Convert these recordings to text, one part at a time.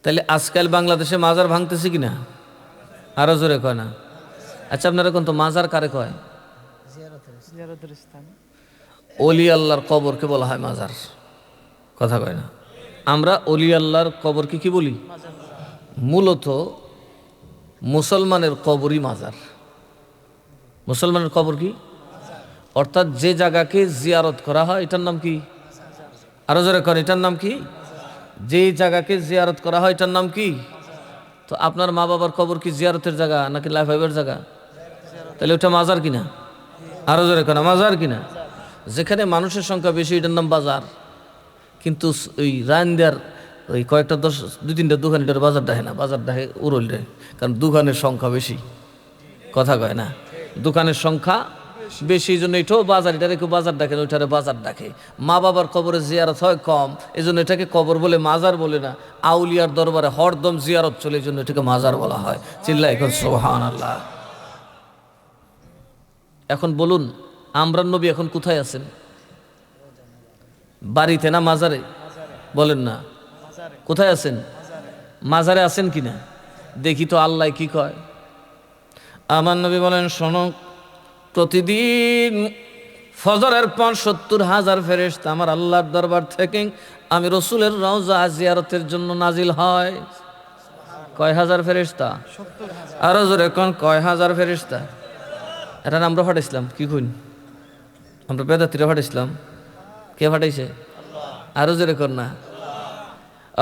তাহলে আজকাল বাংলাদেশে মাজার ভাঙতেছে কিনা? আরো জোরে কয় না? আচ্ছা আপনারা কোন তো মাজার কারে কয়? জিয়ারতের স্থান। অলি আল্লাহর কবরকে বলা হয় মাজার। কথা কয় না? আমরা অলি আল্লাহর কবরকে কি বলি? মূলত মুসলমানের কবরই মাজার। মুসলমানের কবর কি? অর্থাৎ যে জায়গাকে জিয়ারত করা হয় এটার নাম কি? আরো জোরে কর, এটার নাম কি? যে জায়গাকে জিয়ারত করা হয় এটার নাম কি? তো আপনার মা বাবার কবর কি জিয়ারতের জায়গা নাকি লাইফাইবের জায়গা? তাহলে ওটা মাজার কিনা? আরো জোরে কর, মাজার কিনা? যেখানে মানুষের সংখ্যা বেশি এটার নাম বাজার। কিন্তু ওই রান্দার ওই কয়েকটা দুই তিনটা দোকান এটার বাজার দেখে না, বাজার দেখে উড়ল দেয়, কারণ দোকানের সংখ্যা বেশি। কথা কয় না? দোকানের সংখ্যা বেশি, এই জন্য এটাও বাজার, এটারে কেউ বাজার ডাকে না, ওইটারে বাজার ডাকে। মা বাবার কবরে জিয়ারত হয় কম, এই জন্য এটাকে কবর বলে, মাজার বলে না। আউলিয়ার দরবারে হরদম জিয়ারত চলে, এই জন্য এটাকে মাজার বলা হয়। চিল্লা এখন সুবহানাল্লাহ। এখন বলুন, আমরার নবী এখন কোথায় আছেন? বাড়িতে না মাজারে? বলেন না, কোথায় আছেন? মাজারে আছেন কিনা দেখি তো আল্লাহ কি কয়। আমার নবী বলেন, শোনো, প্রতিদিন ফজরের পর ৭০,০০০ ফেরেশতা আমার আল্লাহর দরবার থেকে আমি রসুলের রওজা জিয়ারতের জন্য নাজিল হয়। কয় হাজার ফেরেশতা? আরো জোরে কোন, কয় হাজার ফেরেশতা? এটা আমরা ফাটাইছিলাম কি কইন? আমরা বেদাতিরা ফাটাইছিলাম? কে ফাটাইছে? আরো জোরে কর না।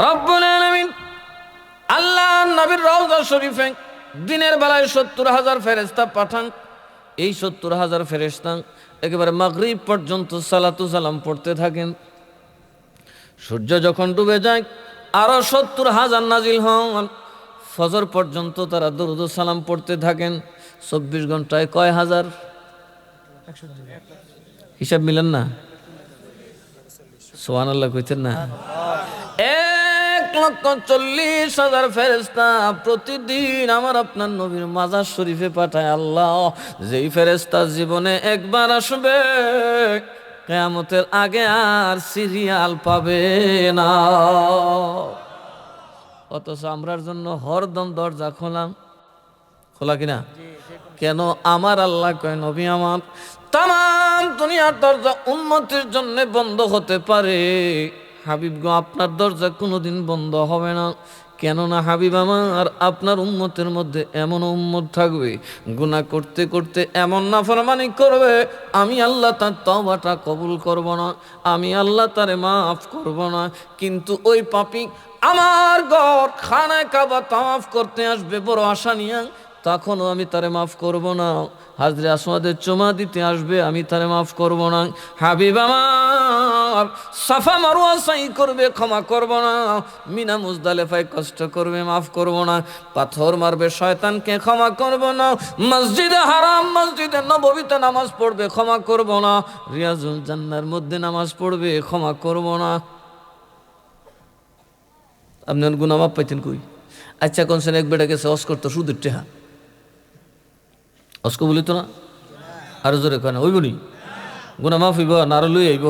রব্বুল আলামিন আল্লাহ নবীর রওজা শরীফে দিনের বেলায় ৭০,০০০ ফেরেশতা পাঠান। এই ৭০,০০০ ফেরেশতা একেবারে মাগরিব পর্যন্ত সালাতু সালাম পড়তে থাকেন। সূর্য যখন ডুবে যায় আরো ৭০,০০০ নাজিল হন। ফজর পর্যন্ত তারা দরুদ সালাম পড়তে থাকেন। ২৪ ঘন্টায় কয় হাজার? হিসাব মিলেন না? সুবহানাল্লাহ কইতেন না? ১,৪০,০০০ ফেরেশতা প্রতিদিন আমার আপনার নবীর মাজার শরীফে পাঠায় আল্লাহ। যেই ফেরেশতা জীবনে একবার আসবে, কিয়ামতের আগে আর সিরিয়াল পাবে না। অথচ আমরার জন্য হরদম দরজা খোলা, খোলা কিনা? কেন? আমার আল্লাহ কয়, নবী আমার তাম দুনিয়ার দরজা উম্মতের জন্য বন্ধ হতে পারে, হাবিব গো আপনার দরজা কোনোদিন বন্ধ হবে না। কেননা হাবিব আমার আপনার উম্মতের মধ্যে এমন উম্মত থাকবে, গুনাহ করতে করতে এমন নাফরমানি করবে, আমি আল্লাহ তার তওবাটা কবুল করব না, আমি আল্লাহ তারে মাফ করব না। কিন্তু ওই পাপী আমার ঘর খানায় কাবা তাওয়াফ করতে আসবে বড় আশা নিয়ে, তখনও আমি তারে মাফ করব না। হাজরে আসওয়াদের চুমা দিতে আসবে, আমি তারে মাফ করব না। হাবিব আমার সাফা মারওয়া সাই করবে, ক্ষমা করব না। মিনা মুজদালেফায় কষ্ট করবে, মাফ করব না। পাথর মারবে শয়তানকে, ক্ষমা করব না। মসজিদে হারাম মসজিদে নববীতে নামাজ পড়বে, ক্ষমা করব না। রিয়াজুল জান্নার মধ্যে নামাজ পড়বে, ক্ষমা করব না। আপনার গুনাহ মাফ পাইতেন কই? আচ্ছা কোন এক বেটা গেছে অস করতো সুদের টেহা, অস্ক বলি তো না? আরো জোরে কয় না? হইব নি? গুনাহ মাফ হইব না? আরো লই আইব?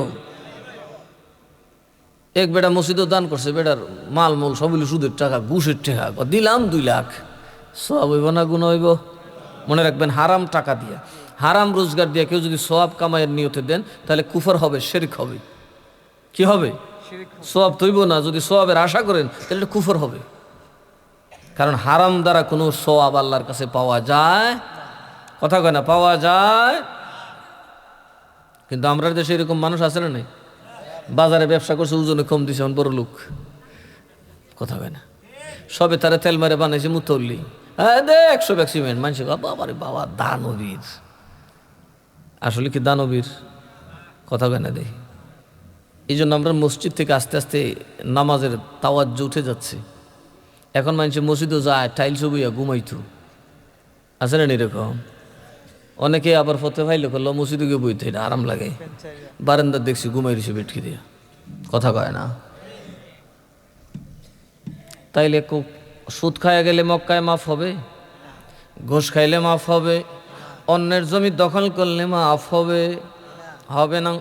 এক বেটা মসজিদও দান করছে, বেটার মাল মূল সব সুদের টাকা, ঘুষের টাকা, দিলাম ২ লাখ। সওয়াব হইব না গুনাহ হইব? মনে রাখবেন, হারাম টাকা দিয়া, হারাম রোজগার দিয়া কেউ যদি সওয়াব কামাইয়ের নিয়তে দেন, তাহলে কুফর হবে, শিরক হবে। কি হবে? সওয়াব তৈব না। যদি সওয়াবের আশা করেন তাহলে এটা কুফর হবে। কারণ হারাম দ্বারা কোনো সওয়াব আল্লাহর কাছে পাওয়া যায়, কথা কয় না, পাওয়া যায়। কিন্তু আমরা দেশে এরকম মানুষ আছে না? নাই? বাজারে ব্যবসা করছে, ওজনে কম দিছে, বড় লোক, কথা কয় না। সবে তারা তেল মারে বানাইছে মুতল্লি, হ্যাঁ দে ১০০ ব্যাগ সিমেন্ট। মানুষ বাবারে বাবা, দানবীর। আসলে কি দানবীর? কথা কয় না দেখি। এই জন্য আমরা মসজিদ থেকে আস্তে আস্তে নামাজের তাওয়াজ্জু উঠে যাচ্ছে। এখন মানুষ মসজিদও যায় টাইলস বইয়া ঘুমাইতো, আছে না এরকম? অনেকে আবার ফতে ফাইল করলো মসজিদে গিয়ে বইতে, এটা আরাম লাগে। বারান্দা দেখছি ঘুমাই রয়েছে বেটকি দিয়া, কথা কয় না। তাইলে সুদ খাইয়া গেলে মক্কায় মাফ হবে, ঘুষ খাইলে মাফ হবে, অন্যের জমি দখল করলে মাফ হবে? হবে না।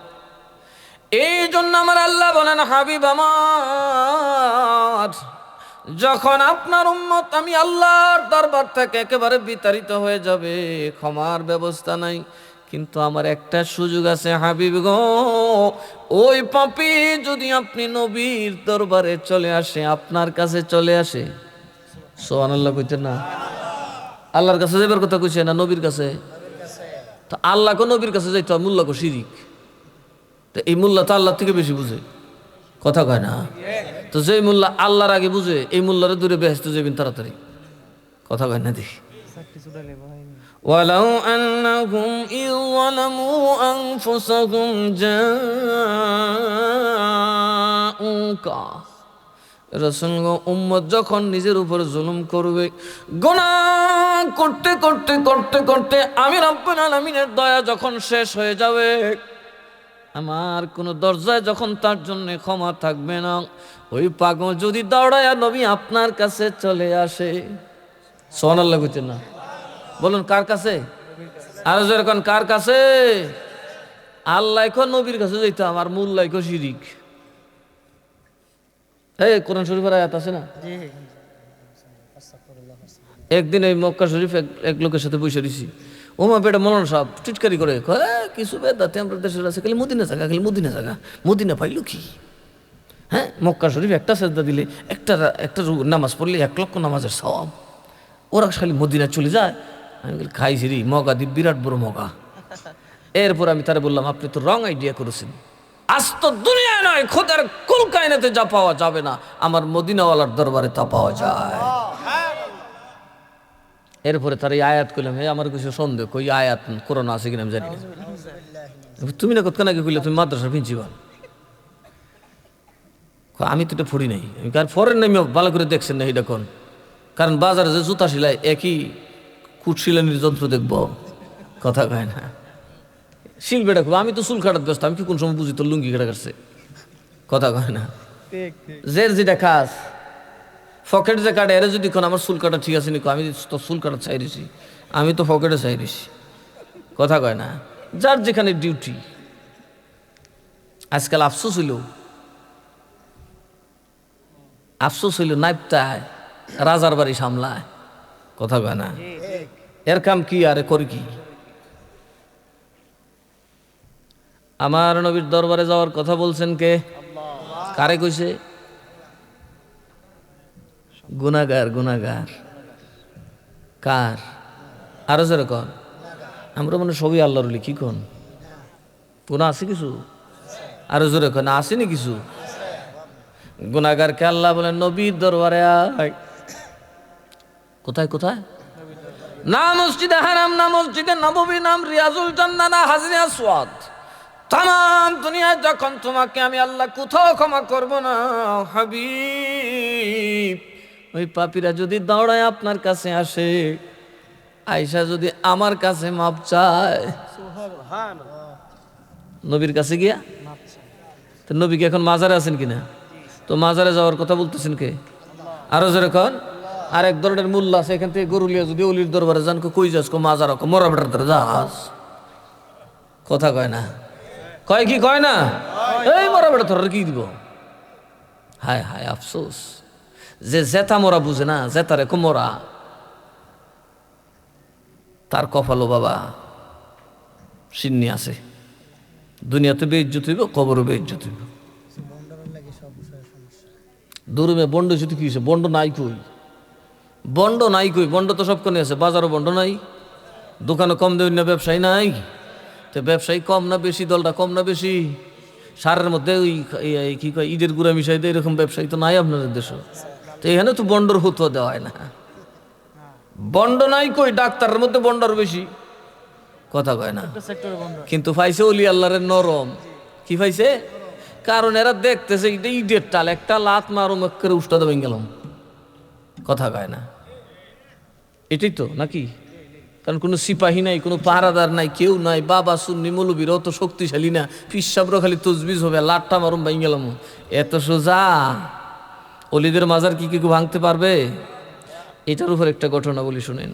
এই জন্য আমার আল্লাহ বলেন, হাবিব আমার যখন আপনার উম্মত আমি আল্লাহর দরবার থেকে একেবারে বিতাড়িত হয়ে যাবে, ক্ষমার ব্যবস্থা নাই, কিন্তু আমার একটা সুযোগ আছে হাবিব গো, ওই পাপী যদি আপনি নবীর দরবারে চলে আসে, আপনার কাছে চলে আসে, সুবহানাল্লাহ কইতেন না? আল্লাহর কাছে যাবার কথা কইছে না নবীর কাছে? তো আল্লাহকে নবীর কাছে যাইতে হয়, মোল্লাকে শিরিক। তো এই মোল্লা তো আল্লাহর থেকে বেশি বুঝে, কথা কয় না? তো যেই মোল্লা আল্লাহর আগে বুঝে, এই মোল্লারে দূরে বেহেস্ত যাবেন তাড়াতাড়ি, কথা কয় না? দেখি ওয়ালাউ আন্নাহুম ইয যালামু আনফুসাহুম জাউকা, রাসূল গো, উম্মত যখন নিজের উপর জুলুম করবে, গুনাহ করতে করতে করতে করতে আমি রব্বুল আলামিনের দয়া যখন শেষ হয়ে যাবে, আমার কোনো দরজায় যখন তার জন্য ক্ষমা থাকবে না, ওই পাগল যদি দৌড়ায়া নবী আপনার কাছে চলে আসে, সুবহানাল্লাহ কইতেন না? বলুন কার কাছে? আর যেরকম কার কাছে? আল্লাহ কো নবীর কাছে যাইতাম, আর মোল্লাই কো শিরিক। এই কোরআন শরীফের আয়াত আছে না? একদিন এই মক্কা শরীফ এক লোকের সাথে বসে দিছি, ওমা বেটা মৌলানা সাহেব টিটকারি করে, কিছু বেদাতে আমরা দেশের আছে, খালি মদিনা জায়গা, খালি মদিনা জায়গা, মদিনা পাইলো কি? হ্যাঁ, মক্কা শরীফ একটা সেজদা দিলে, একটা একটা নামাজ পড়লে 1,00,000 নামাজের সওয়াব, ওরা খালি মদিনা চলে যায়। আমি বলি খাইছি রে মগা দি, বিরাট বড় মগা। এরপর আমি তারা বললাম, আপনি তো রং আইডিয়া করেছেন, আজ তো দুনিয়ায় নয়, খোদার কুল কায়নাতে যা পাওয়া যাবে না, আমার মদিনাওয়ালার দরবারে তা পাওয়া যায়। এরপরে তার এই আয়াত কইলাম, আমার কিছু সন্দেহ, কই আয়াত কোরআন আছে কিনা আমি জানি না। তুমি না কতক্ষণ আগে কইলে তুমি মাদ্রাসার প্রিন্সিপাল। আমি তো এটা পড়ি নাই, আমি কার ফরেন নামি ভালো করে দেখছেন না এটা কোন? কারণ বাজারে যে জুতা সিলাই একই কুটশিলানির যন্ত্র দেখবো, কথা কয় না? শিলবেটা খুব, আমি তো চুল কাটার ব্যস্ত, আমি কি কোন সময় বুঝি তোর লুঙ্গি কাটা কাটছে, কথা কয় না? যে যেটা খাস পকেট যে কাটে, এরা যদি কোন আমার চুল কাটা ঠিক আছে নি, আমি তো চুল কাটা চাই দিছি, আমি তো পকেটে চাই দিছি, কথা কয় না? যার যেখানে ডিউটি। আজকাল আফসোস হইল, আফসোস হইল নাইপতায় রাজার বাড়ি সামলায়, কথা কয় না? এর কাম কি আরে করি কি? আমার নবীর দরবারে যাওয়ার কথা বলছেন কে? কারে কইছে? গুনাহগার, গুনাহগার। কার? আরো যেরকম আমরা মানে সবই আল্লাহর ওলি, কি কোন? গুনাহ আছে কিছু? আরো জোরে কোন আসেনি কিছু? গুনাহগারকে আল্লাহ বলেন নবীর দরবারে আয়। কোথায় কোথায়? না মসজিদে হারাম, না মসজিদে নববী, নাম রিয়াজুল জান্নাহ, না হাজরে আসওয়াদ। তাম দুনিয়ায় যখন তোমাকে আমি আল্লাহ কোথাও ক্ষমা করব না হাবিব, ওই পাপীরা যদি দৌড়ায় আপনার কাছে আসে, আয়েশা যদি আমার কাছে মাপ চায়, নবীর কাছে গিয়া, তো নবী কি এখন মাজারে আছেন কিনা? তো মাজারে যাওয়ার কথা বলতেছেন কে? আরো যেরকম আর এক ধরনের মূল্য আছে, এখান থেকে গরুলিয়া যদি অলির দরবারে যান, কই যাস? মাজার মরা বেটার ধরে যাস, কথা কয় না? কয় কি কয় না? এই মরা বেটা ধরে কি দিব? হায় হায় আফসোস, যে জেতা মরা বুঝে না, জেতারে মরা, তার কপালও বাবা সিন্নি আছে। দুনিয়াতে বেইজ্জত হইব, কবরও বেইজ্জত হইব। দূরমে বন্ড যদি কি হয়েছে? বন্ড নাই কই, বন্ড নাই কই? বন্ড তো সব কোনে আছে, বাজারও বন্ড নাই, দোকানে কম দেবেন না, ব্যবসায়ী নাই। তো ব্যবসায়ী কম না বেশি? দলটা কম না বেশি? সারের মধ্যে ওই কি কয় ঈদের গুড়া মিশাই দেয়, এরকম ব্যবসায়ী তো নাই আপনাদের দেশে। তো এখানে তো বন্ডর হুতো দেওয়া হয় না। বন্ড নাই কই? ডাক্তারের মধ্যে বন্ডর বেশি, কথা কয় না? কিন্তু পাইছে অলি আল্লাহরের নরম। কি পাইছে? কারণ এরা দেখতেছে এটা ঈদের টাল, একটা লাত মারুম করে উষ্টা দেবেন গেলাম, কথা কয় না? এটাই তো নাকি? কারণ কোনো সিপাহী নাই, কোনো পাহারাদার নাই, কেউ নাই, বাবা সুন্নি মৌলবীর অত শক্তিশালী না, পিসাবর খালি তজবিজ হবে, লাটটা মারুম ভাঙ গেলাম, এত সোজা? অলিদের মাজার কি কেউ ভাঙতে পারবে? এটার উপর একটা ঘটনা বলি শুনেন।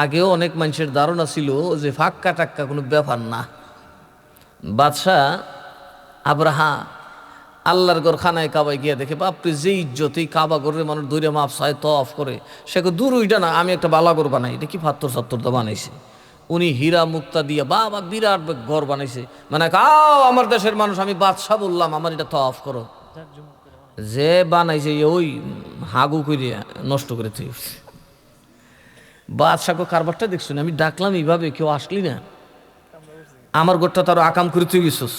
আগেও অনেক মানুষের ধারণা ছিল যে ফাক্কা টাক্কা কোনো ব্যাপার না। বাদশাহ আব্রাহা আল্লাহর ঘর খানায় কাবায় গিয়ে দেখে বাপরে যে ইজ্জত, এই কাবা ঘরের মানুষ দূরে মাপ চায় তফ করে, সে দূর ওইটা না, আমি একটা বালা ঘর বানাই, এটা কি পাথর সাত্তর দা বানাইছে, উনি হীরা মুক্তা দিয়ে বাবা বিরাট ঘর বানাইছে, মানে কাও আমার দেশের মানুষ, আমি বাদশাহ বললাম আমার এটা তফ করো, যে বানাইছে ওই হাগু করিয়া নষ্ট করে তুই বাদশাকে কারবারটা দেখছো না, আমি ডাকলাম এইভাবে কেউ আসলি না, আমার ঘরটা তার আকাম করে তুই গেছিস,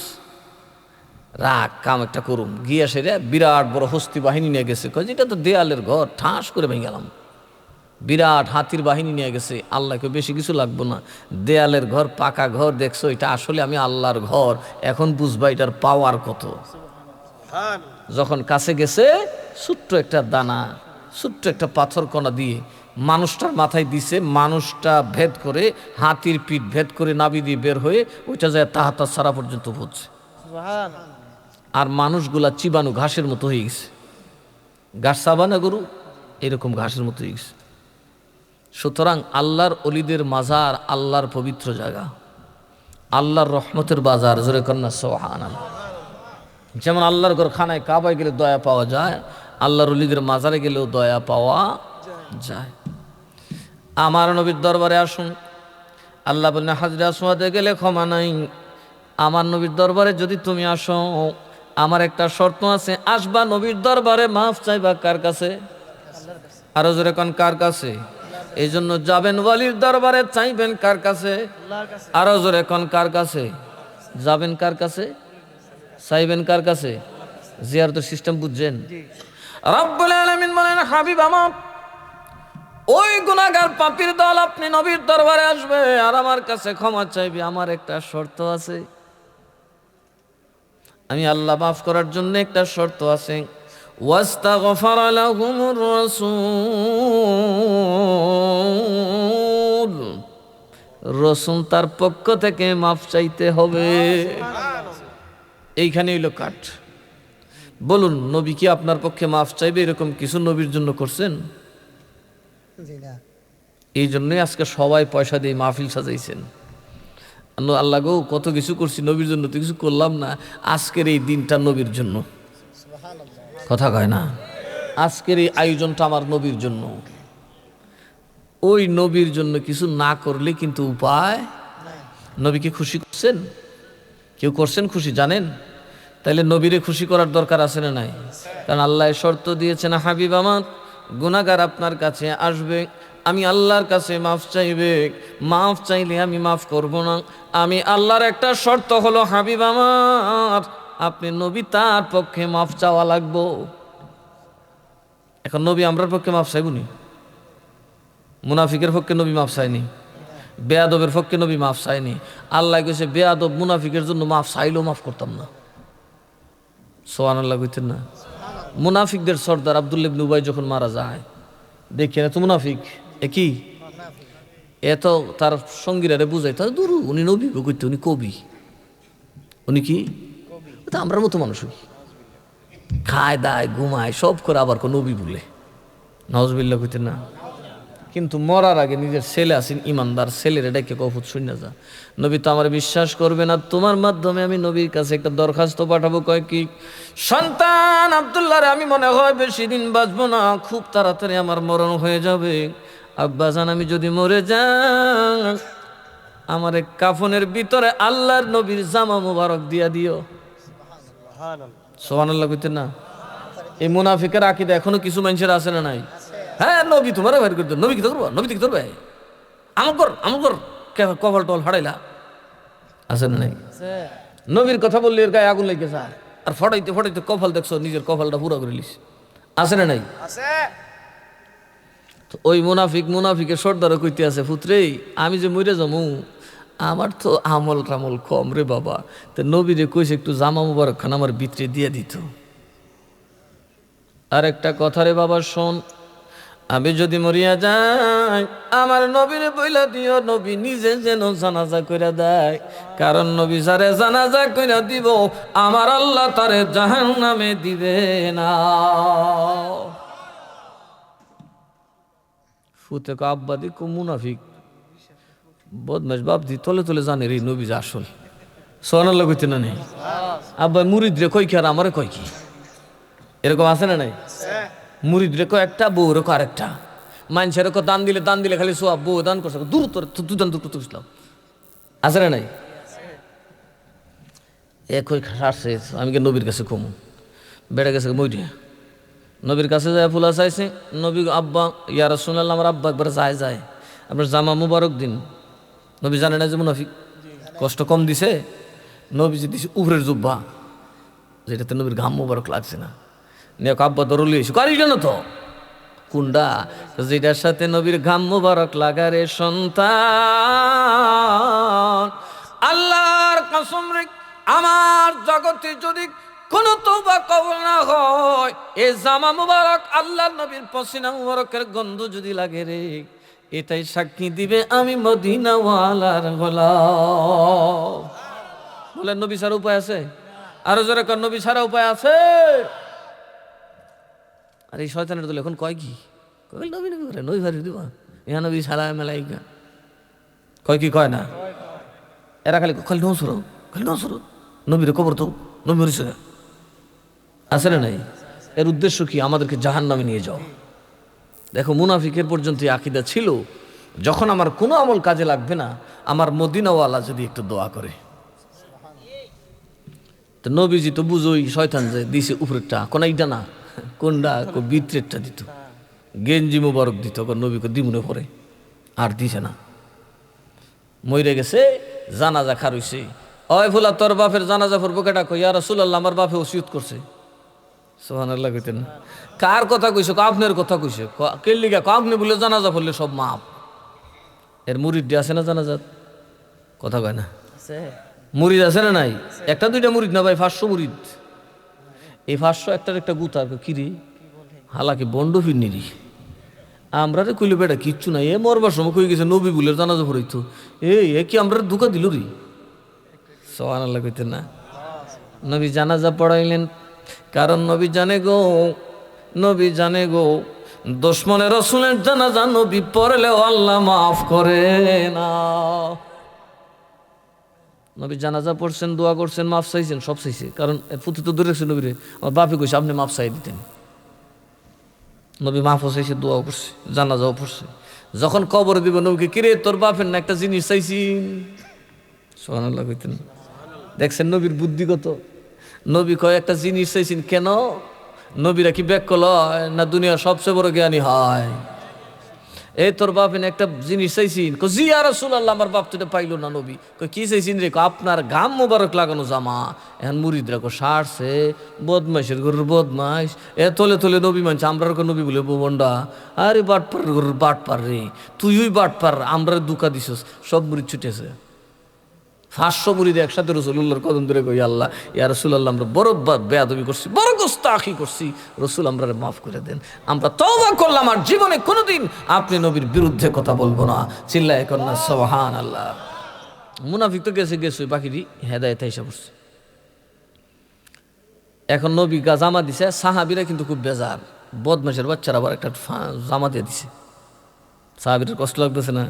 রাগ কাম একটা করুম গিয়া সেরে বিরাট বড় হস্তি বাহিনী নিয়ে গেছে, কয় এটা তো দেয়ালের ঘর, ঠাস করে ভেঙে গেলাম, বিরাট হাতির বাহিনী নিয়ে গেছে, আল্লাহকে বেশি কিছু লাগবো না, দেয়ালের ঘর পাকা ঘর দেখছো, এটা আসলে আমি আল্লাহর ঘর, এখন বুঝবা এটার পাওয়ার কত। যখন কাছে গেছে ছোট্ট একটা দানা, ছোট্ট একটা পাথর কণা দিয়ে মানুষটার মাথায় দিছে, মানুষটা ভেদ করে হাতির পিঠ ভেদ করে নাবি দিয়ে বের হয়ে ওইটা যায় তাহাতা সারা পর্যন্ত পড়ছে, আর মানুষগুলা চিবানো ঘাসের মতো হয়ে গেছে, ঘাস চাবা না গরু এরকম ঘাসের মতো হয়ে গেছে। সুতরাং আল্লাহর অলিদের মাজার আল্লাহর পবিত্র জায়গা, আল্লাহর রহমতের বাজার, জোরে কন্যা সুবহানাল্লাহ। যেমন আল্লাহর ঘর খানায় কাবায় গেলে দয়া পাওয়া যায়, আল্লাহর অলিদের মাজারে গেলেও দয়া পাওয়া যায়। আমার নবীর দরবারে আসুন, আল্লাহ বললেন হাজরা আসওয়াদে গেলে ক্ষমা নাই, আমার নবীর দরবারে যদি তুমি আসো, আমার একটা শর্ত আছে, আসবা নবীর দরবারে মাফ চাইবা কার কাছে? আরো জোরে কোন কার কাছে? এই জন্য যাবেন ওয়ালির দরবারে, চাইবেন কার কাছে? আরো জোরে কোন কার কাছে? যাবেন কার কাছে, চাইবেন কার কাছে? জিয়ারতের সিস্টেম বুঝছেন? রব্বুল আলামিন বলেন হাবিব আমার ওই গুনাহগার পাপীর দল আপনি নবীর দরবারে আসবে আর আমার কাছে ক্ষমা চাইবে, আমার একটা শর্ত আছে, আমি আল্লাহ মাফ করার জন্য একটা শর্ত আছে, ওয়াস্তাগফারা লাহুমুর রাসূল, রাসূল তার পক্ষ থেকে মাফ চাইতে হবে। এইখানে হইল কাট। বলুন নবী কি আপনার পক্ষে মাফ চাইবে এরকম কিছু নবীর জন্য করছেন? এই জন্যই আজকে সবাই পয়সা দিয়ে মাহফিল সাজাইছেন। আল্লাহ গো কত কিছু করছি নবীর জন্য, তো কিছু করলাম না, আজকের এই দিনটা নবীর জন্য, কথা কয় না, আজকের এই আয়োজনটা আমার নবীর জন্য। ওই নবীর জন্য কিছু না করলে কিন্তু উপায়। নবীকে খুশি করছেন? কেউ করছেন খুশি জানেন? তাইলে নবীরে খুশি করার দরকার আছে না নাই? কারণ আল্লাহ শর্ত দিয়েছেন হাবিব আমার গুনাহগার আপনার কাছে আসবে, আমি আল্লাহর কাছে মাফ চাইবে, মাফ চাইলে আমি মাফ করব না, আমি আল্লাহর একটা শর্ত হলো হাবিব আমার আপনি নবী তার পক্ষে মাফ চাওয়া লাগবো। এখন নবী আমরার পক্ষে মাফ চাইবনি? মুনাফিকের পক্ষে নবী মাফ চাইনি, বেয়াদবের পক্ষে নবী মাফ চাইনি। আল্লাহ কইছে বেয়াদব মুনাফিকের জন্য মাফ চাইলেও মাফ করতাম না। সুবহানাল্লাহ কইতেন না? মুনাফিকদের সর্দার আব্দুল্লাহ ইবনে উবাই যখন মারা যায়, দেখি না তো মুনাফিক একই, এত তার সঙ্গীরা বুঝাই তার দূর, উনি নবী কইতে, উনি কবি, উনি কি আমরার মতো মানুষ, খায় দায় ঘুমায় সব করে, আবার কোন নবী বলে, নাউজুবিল্লাহ কইতেন না? কিন্তু মরার আগে নিজের ছেলে আছেন ইমানদার, ছেলের এটাকে কফুত শুনে যা, নবী তো আমার বিশ্বাস করবে না, তোমার মাধ্যমে আমি নবীর কাছে একটা দরখাস্ত পাঠাবো। কয় কি? সন্তান আব্দুল্লাহরে আমি মনে হয় বেশি দিন বাঁচবো না, খুব তাড়াতাড়ি আমার মরণ হয়ে যাবে, আব্বাজান আমি যদি মরে যাই আমার কাফনের ভিতরে আল্লাহর নবীর জামা মুবারক দিয়া দিও। সুবহানাল্লাহ কইতেন না? এই মুনাফিকের আকীদা এখনো কিছু মানুষের আছে না নাই? হ্যাঁ নবী তোমার বের করে, নবী কি করবো, নবী কি করবে, আমল কর কপাল টল হারাইলা, আছে না নাই? নবীর কথা বললে এর গায়ে আগুন লেগে যায়, আর ফটাইতে ফটাইতে কপাল দেখছো নিজের কপালটা পুরো করে লিস, আছে না নাই? তো ওই মুনাফিকের সর্দারও কইতে আছে, পুত্রে আমি যে মরে যাবো আমার তো আমল টামল কম রে বাবা, তো নবীরে কইছে একটু জামা মুবারক খান আমার ভিতরে দিয়ে দিত। আর একটা কথা রে বাবা শোন, আমি যদি মরিয়া যাই আমার নবীরে বইলা দিও নবী নিজে যেন জানাজা কইরা দেয়, কারণ নবী যারে জানাজা কইরা দিব আমার আল্লাহ তারে জাহান্নামে দিবে না। ফুতে কো আব্বা দি কো মুনাফিক বদমাশ বাপ দি তলে তলে জানে রে নবী আসল। সুবহানাল্লাহ কইতে না নেই? আব্বা মুরিদরে কই কি আর আমারে কই কি, এরকম আছে না নাই? মুরিদরে কয় একটা, বউরে কয় আরেকটা। মানুষের দান দিলে খালি সোয়াব, বউ দান করছে দূর তোর তুই দান দূর তুসলাম, আছে না নাই? এ কই সারছে, আমি কি নবীর কাছে কমু, বেড়ে গেছে মইটা নবীর কাছে যায় ফুলা চাইছে। নবী আব্বা ইয়া রাসূলুল্লাহ, আমার আব্বা একবার যায় আপনার জামা মুবারক দিন। নবী জানে না যে মুনাফিক, কষ্ট কম দিছে। নবী যে দিছে উপরের জুব্বা, যেটাতে নবীর ঘাম মুবারক লাগছে না, নিয়ে আব্বা দরলি এসে কারি জানো তো কুন্ডা, যেটার সাথে নবীর ঘাম মুবারক লাগারে সন্তান। আল্লাহর কসম রে, আমার জগতে যদি কোন তওবা কবুল না হয়, এ জামা মুবারক আল্লাহর নবীর পসিনা মুবারকের গন্ধ যদি লাগে রে, এটাই সাক্ষী দিবে আমি মদিনাওয়ালার গোলাম। বলেন নবী ছাড়া উপায় আছে? আরো জোরে কর, নবী ছাড়া উপায় আছে? আর এই শয়তানের দল এখন কয় কি, কয় নবী নবী করে নবী ভারি দিবা, ইহা নবী সালাম আলাইকা, কয় কি কয় না? এরা খালি খালি নসরো, খালি নসরো, নবীর কবর তো নবী মরিছে, আছে না নাই? এর উদ্দেশ্য কি? আমাদেরকে জাহান্নামে নিয়ে যাও। দেখো মুনাফিকের পর্যন্ত এই আকীদা ছিল, যখন আমার কোনো আমল কাজে লাগবে না, আমার মদিনাওয়ালা যদি একটু দোয়া করে। তো নবীজি তো বুঝোই শয়তান যে দিছে উপরেরটা, কোন এইটা না, কোনটা ভিতরেরটা দিত, গেঞ্জি মুবারক দিত, নবীকে দিমুনে পরে আর দিছে না। মইরে গেছে, জানাজা খার হইছে। ওই ফুলা তোর বাপের জানাজা পড়বো কেটা? কই ইয়া রাসূলুল্লাহ, আমার বাপে ওসিয়ত করছে। সুবহানাল্লাহ কইতেন। কার কথা কইছো? আপনার কথা কইছে। কে লিগা? আপনি বলে জানাজা পড়লে সব মাপ। এর মুরিদ আছে না জানাজাত? কথা কয় না। মুরিদ আছে না নাই? একটা দুইটা মুরিদ না ভাই, 500 মুরিদ। এই 500 একটার একটা গুতার কিরি হালাকি বন্ড ফিরনিরি। আমরা রে কইলে বেটা কিচ্ছু নাই, এ মরবার সময় কই গেছে নবী বলে জানাজা পড়াইতো, এ কি আমরা ধোঁকা দিল রে? সুবহানাল্লাহ কইতেন না। নবী জানাজা পড়াইলেন, কারণ নবী জানে গো, নবী জানে গো, দুশমনে রাসূলের জানাজা নবী পড়লেও আল্লাহ মাফ করে না। নবী জানাজা পড়ছেন, দোয়া করছেন, মাফ চাইছেন, সব চাইছে। কারণ পুত্র তো ধরেছে নবীরে, আমার বাপে কইছে আপনি মাফ চাই দিতেন। নবী মাফও চাইছে, দোয়াও করছে, জানাজাও পড়ছে। যখন কবর দিব নবীকে, কিরে তোর বাপের না একটা জিনিস চাইছিন? সুবহানাল্লাহ কইতেন। দেখছেন নবীর বুদ্ধিগত। নবী কয় একটা জিনিস চাইছেন কেন? নবীরা কি ব্যাকল হয় না দুনিয়ার সবচেয়ে বড় জ্ঞানী হয়? এই তোর বাপেন একটা জিনিস চাইছিন? জি ইয়া রাসূলুল্লাহ, আমার বাপ তো এটা পাইলো না। নবী কই কি চাইছিন রে? আপনার ঘাম মোবারক লাগানো জামা। এখন মুরিদরা কো সারছে, বদমাইশের গরুর বদমাইশ, এ তোলে তোলে নবী মানছে, আমরা নবী বলে বন্ডা। আরে বাটপার গরুর বাটপার রে, তুই ওই বাটপার, আমরা দুকা দিছস। সব মুরিদ ছুটেছে, 500 মুরিদ একসাথে রাসূলুল্লাহর কদম ধরে কই আল্লাহ ইয়া রাসূলুল্লাহ, আমরা বড় বেয়াদবি করছি, বড় গোস্তাখি করছি, রাসূল আমরারে মাফ করে দেন, আমরা তওবা করলাম, আর জীবনে কোনোদিন আপনি নবীর বিরুদ্ধে কথা বলবো না। চিল্লায় কর না সুবহানাল্লাহ। মুনাফিক তো গেছে গেছে, বাকিটি হেদায়েতে এসে পড়ছে। এখন নবী জামা দিছে, সাহাবীরা কিন্তু খুব বেজার, বদমাশের বাচ্চারা আবার একটা জামা দিয়ে দিছে। সাহাবীদের কষ্ট লাগতেছে না?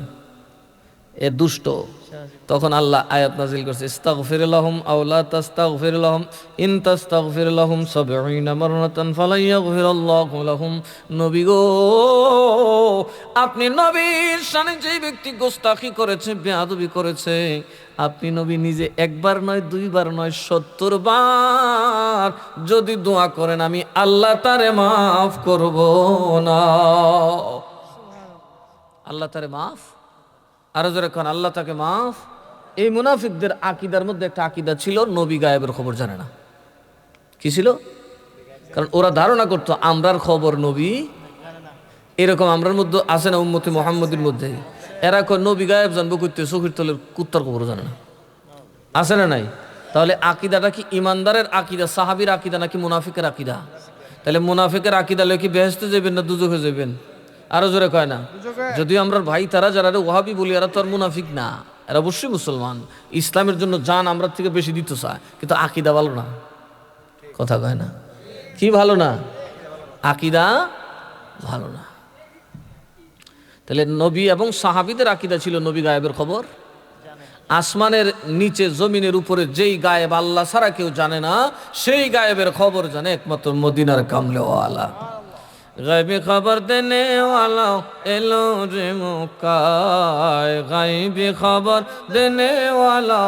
এ দুষ্ট। তখন আল্লাহ আয়াত নাজিল করছে, ইস্তাগফির লাহুম আও লা তাস্তাগফির লাহুম ইন তাস্তাগফির লাহুম ৭০ মাররাতান ফালা ইয়াগফিরাল্লাহু লাহুম। নবী গো, আপনি নবীর শানে যে ব্যক্তি গোস্তাখি করেছে, বেয়াদবি করেছে, আপনি নবী নিজে একবার নয়, দুইবার নয়, ৭০ বার যদি দোয়া করেন, আমি আল্লাহ তারে মাফ করব না। আল্লাহ তারে মাফ, আরো যারা খান আল্লাহ তাকে মাফ। এই মুনাফিকদের আকীদার মধ্যে একটা আকীদা ছিল, নবী গায়েবের খবর জানে না। কি ছিল? কারণ ওরা ধারণা করতো আমরার খবর নবী, এরকম আমরার মধ্যে আছে না উম্মতে মুহাম্মদের মধ্যে। এরা কয় নবী গায়েব জানবো করতে, চোখের তলের কুত্তার খবর জানে না, আছে না নাই? তাহলে আকীদাটা কি ইমানদারের আকীদা, সাহাবীর আকীদা, নাকি মুনাফিকের আকীদা? তাহলে মুনাফিকের আকীদা লয়ে কি বেহেশতে যাবেন না দুজখে যাবেন? আরো জোরে কয় না? যদিও আমরা ভাই তারা যারা ওয়াহাবি বলি, এরা তো আর মুনাফিক না, এরা অবশ্যই মুসলমান, ইসলামের জন্য জান আমরা থেকে বেশি দিতে চায়, কিন্তু আকীদা ভালো না। কথা কয় না? কি ভালো না? আকীদা ভালো না। তাহলে নবী এবং সাহাবীদের আকীদা ছিল নবী গায়েবের খবর, আসমানের নিচে জমিনের উপরে যেই গায়েব আল্লাহ ছাড়া কেউ জানে না, সেই গায়েবের খবর জানে একমাত্র মদিনার কামলেওয়ালা। গায়েবী খবর দেনে ওয়ালা এলো রে মক্কায়, গায়েবী খবর দেনে ওয়ালা।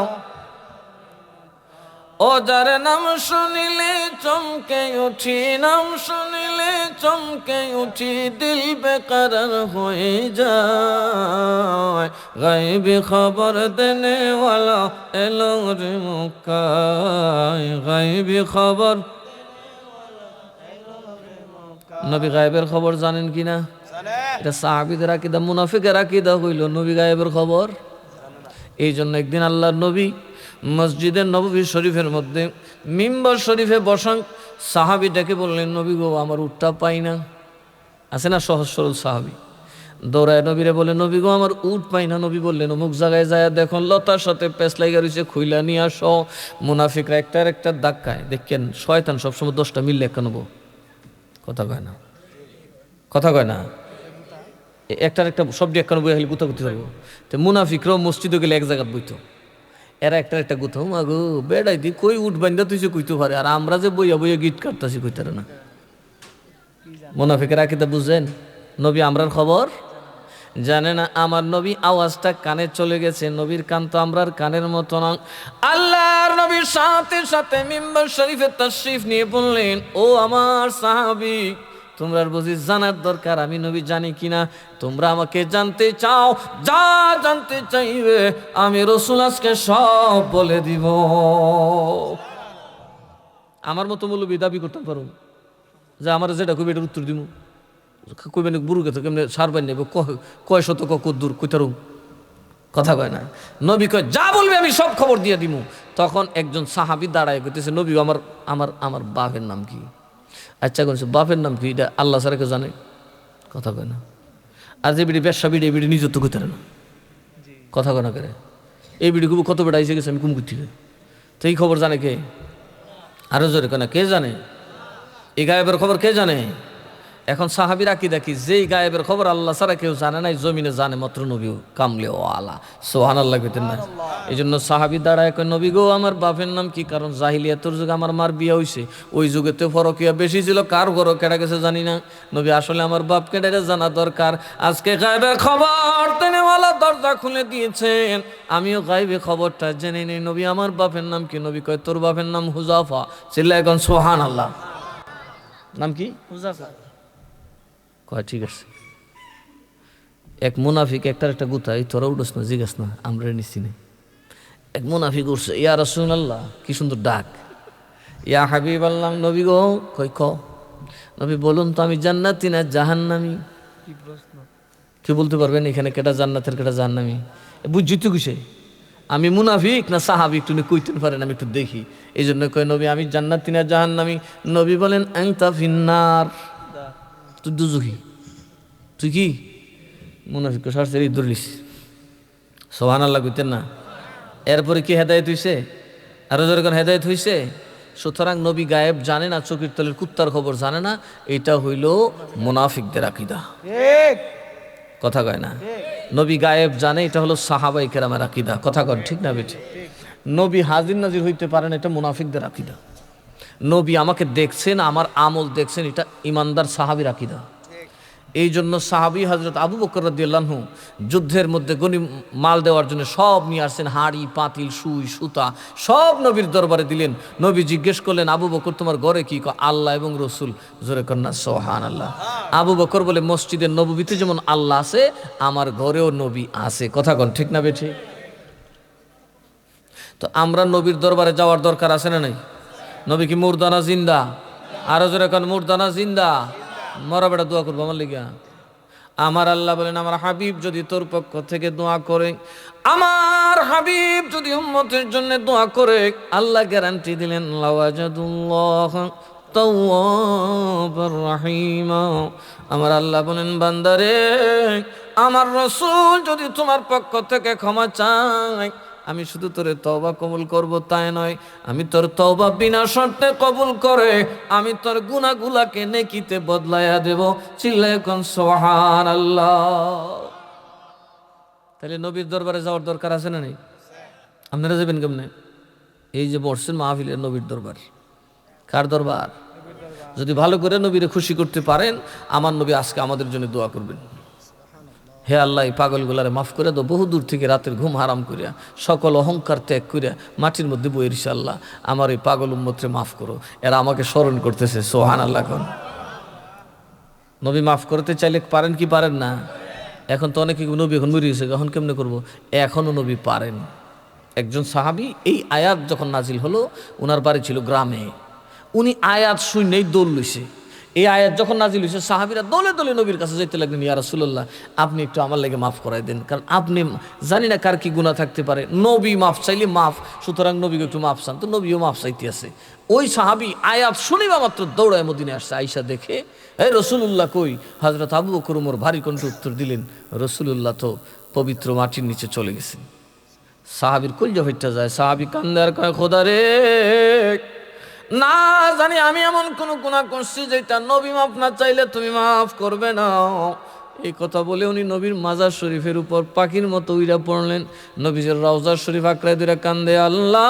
ও যার নাম শুনিলে চমকে উঠি, নাম শুনিলে চমকে উঠি, দিল বেকরার হয়ে যায়। গায়েবী খবর দেনে ওয়ালা এলো রে মক্কায়, গায়েবী খবর। নবী গায়েবের খবর জানেন কিনা? এটা সাহাবীদের আকীদা, মুনাফিকের আকীদা হইল নবী গায়েবের খবর। এই জন্য একদিন আল্লাহর নবী মসজিদের নববী শরীফের মধ্যে মিম্বর শরীফে বসান, সাহাবী ডেকে বললেন, নবী গো আমার উটটা পাই না। আছে না সহজ সরল সাহাবী, দৌড়ায় নবীরে বলে, নবী গো আমার উট পাই না। নবী বললেন, অমুক জায়গায় যায় দেখুন লতার সাথে পেঁচ লাগা রয়েছে, খুইলা নিয়ে আসো। মুনাফিকরা একটার একটা ধাক্কায়, দেখেন শয়তান সবসময় 10টা মিললে একটা নেবো, কথা কয় না, কথা কয় না, একটার একটা শব্দ একটা বই হলে গুতাগুতি করবো। তো মুনাফিকরাও মসজিদে গেলে এক জায়গায় বইতো, এরা একটার একটা গুতো, মাগো বেড়াই দি কই উঠ বান্ধা তুই যে কইতে পারে, আর আমরা যে বইয়া বইয়া গিট কাটতাছি কইতারে না। মুনাফিকের আকীদা বুঝছেন? নবী আমরার খবর জানে না। আমার নবী আওয়াজটা কানে চলে গেছে, নবীর কান তো আমরার কানের মতো না। আল্লাহর নবীর সাথে সাথে মিম্বর শরীফে তাশরিফ নিয়ে বললেন, ও আমার সাহাবী, তোমরা বুঝি জানার দরকার আমি নবী জানি কিনা? তোমরা আমাকে জানতে চাও, যা জানতে চাইবে আমি রাসূল আজকে সব বলে দিব। আমার মতো মৌলবী দাবি করতে পারো যে আমার যেটা কইবে এটার উত্তর দিব, কইবেন বুড়ো গেছে কেমনে সারবেন নেব, কয় শত কদ্দুর কইতারুম, কথা কয় না। নবী কয় যা বলবে আমি সব খবর দিয়ে দিব। তখন একজন সাহাবী দাঁড়ায় কইতেছে, নবী আমার আমার আমার বাপের নাম কি? আচ্ছা বলছে, বাপের নাম কি? এটা আল্লাহ ছাড়া কেউ জানে, কথা কয় না। আর যে বিড়ি ব্যবসা বিড়ি, এই বিড়ি নিজের তো কইতারে না, কথা কয় না করে। এই বিড়ি খুব কত বেড়া এসে গেছে আমি কুমকুর থেকে, তো এই খবর জানে কে? আরো জোরে কেনা, কে জানে? এই গায়েবের খবর কে জানে? এখন সাহাবীর আকীদা কি? যেই গায়েবের খবর আল্লাহ ছাড়া কেউ জানে না, জমিনে জানে মাত্র নবী কামলেওয়ালা। সুবহানাল্লাহ কইতেন না? এই জন্য সাহাবী দাঁড়ায় কয়, নবী গো আমার বাপের নাম কি? কারণ জাহিলিয়াতের যুগে আমার মার বিয়ে হইছে, ওই যুগে তো ফরকিয়া বেশি ছিল, কার ঘর কেটে গেছে জানি না। নবী আসলে আমার বাপ কেটে জানা দরকার। আজকে গায়েবের খবর তেনেওয়ালা দরজা খুলে দিয়েছেন, আমিও গায়েবের খবরটা জেনে নেই। নবী আমার বাপের নাম কি? নবী কয়, তোর বাপের নাম হুযাফা। চিল্লায় এখন সুবহানাল্লাহ। নাম কি? হুযাফা। কয় ঠিক আছে। এক মুনাফিক একটার একটা গুতাই, তোরা উঠোস না, জিজ্ঞাস না, আমরা নিচ্ছি না। এক মুনাফিক উঠছে, ইয়া রাসূলুল্লাহ, কি সুন্দর ডাক, ইয়া হাবিবাল্লাহ। নবী গো, কই ক নবী বলুন তো আমি জান্নাতি না জাহান্নামী? কি প্রশ্ন! কি বলতে পারবেন এখানে কেটা জান্নাতের কেটা জাহান্নামী? বুঝছি তো কিসে আমি মুনাফিক না সাহাবী একটু কইতে পারেন, আমি একটু দেখি। এই জন্য কয়, নবী আমি জান্নাতি না জাহান্নামী? নবী বলেন, আনতা ফিন্নার, তুই দুজখী। তুই কি মুনাফিক? সরাসরি ধরলিস। সুবহানাল্লাহ কইতেন না? এরপরে কি হেদায়েত হইছে? আরো যখন হেদায়েত হইছে। সুতরাং নবী গায়েব জানে না, চোখের তলের কুত্তার খবর জানে না, এটা হইল মুনাফিকদের আকীদা, কথা কয় না। নবী গায়েব জানে, এটা হলো সাহাবায়ে কেরামের আকীদা, কথা কয় ঠিক না বেঠিক? নবী হাজির নাজির হইতে পারেন, এটা মুনাফিকদের আকীদা। নবী আমাকে দেখছেন, আমার আমল দেখছেন, এটা ইমানদার সাহাবীর আকীদা। এই জন্য সাহাবী হযরত আবু বকর রাদিয়াল্লাহু আনহু যুদ্ধের মধ্যে গনিম মাল দেওয়ার জন্য সব নিয়ে আসছেন, হাড়ি পাতিল সুই সুতা সব নবীর দরবারে দিলেন। নবী জিজ্ঞেস করলেন, আবু বকর তোমার ঘরে কি? আল্লাহ এবং রসুল। জোরে কন্যা সুবহানাল্লাহ। আবু বকর বলে, মসজিদের নববীতে যেমন আল্লাহ আছে, আমার ঘরেও নবী আছে, কথা কন ঠিক না বেঠি? তো আমরা নবীর দরবারে যাওয়ার দরকার আছে না নাই? নবী কি মুর্দানা জিন্দা? আরো জোরে কন, মুর্দানা জিন্দা। মরা বেটা দোয়া করবো আমার লিগা। আমার আল্লাহ বলেন, আমার হাবিব যদি তোর পক্ষ থেকে দোয়া করে, আমার হাবিব যদি উম্মতের জন্য দোয়া করে, আল্লাহ গ্যারান্টি দিলেন, লাওয়াজাদুল্লাহ তাওয়াবার রাহিমা। আমার আল্লাহ বলেন, বান্দারে আমার রাসূল যদি তোমার পক্ষ থেকে ক্ষমা চায়, আমি শুধু তোরে তওবা কবুল করব তাই নয়, আমি তোর তওবা বিনা শর্তে কবুল করে আমি তোর গুনাহগুলোকে নেকিতে বদলাইয়া দেব। চিল্লায়ে কোন সুবহানাল্লাহ। তাহলে নবীর দরবারে যাওয়ার দরকার আছে না নেই? আপনারা যাবেন কেমনে? এই যে বসছেন মাহফিলের নবীর দরবার, কার দরবার? যদি ভালো করে নবীরে খুশি করতে পারেন, আমার নবী আজকে আমাদের জন্য দোয়া করবেন, হে আল্লাহ এই পাগলগুলারে মাফ করে দাও, বহু দূর থেকে রাতের ঘুম হারাম করিয়া সকল অহংকার ত্যাগ করিয়া মাটির মধ্যে বইয়ের আল্লাহ আমার এই পাগল উম্মতরে মাফ করো, এরা আমাকে স্মরণ করতেছে। সোহান আল্লাহ। এখন নবী মাফ করতে চাইলে পারেন কি পারেন না? এখন তো অনেকে নবী এখন মরে গেছে, এখন কেমনে করবো? এখনও নবী পারেন। একজন সাহাবী এই আয়াত যখন নাজিল হলো, ওনার বাড়ি ছিল গ্রামে, উনি আয়াত শুনেই দৌড় লইছে। এই আয়াত যখন নাজিল হয়েছে, সাহাবীরা দলে দলে নবীর কাছে যেতে লাগলেন, ইয়া রাসূলুল্লাহ আপনি একটু আমার লেগে মাফ করাই দেন, কারণ আপনি জানি না কার কি গুনাহ থাকতে পারে, নবী মাফ চাইলে মাফ, সুতরাং নবীকে একটু মাফ চান। তো নবীও মাফ চাইতে আছে। ওই সাহাবী আয়াত শুনিবা মাত্র দৌড়ায় মদিনায় আসছে। আয়েশা দেখে, এই রাসূলুল্লাহ কই? হযরত আবু বকর ওমর ভারী কণ্ঠে উত্তর দিলেন, রাসূলুল্লাহ তো পবিত্র মাটির নিচে চলে গেছেন। সাহাবীর কলজা ফেটে যায়, সাহাবী কান্দে আর কয়, খোদা রে, না জানি আমি এমন কোন গুনাহ করছি যেটা নবী মাফ না চাইলে তুমি মাফ করবে না। এই কথা বলে উনি নবীর মাজার শরীফের উপর পাখির মতো উইরা পড়লেন। নবীজের রওজা শরীফ আঁকড়ায় ধরে কান্দে, আল্লাহ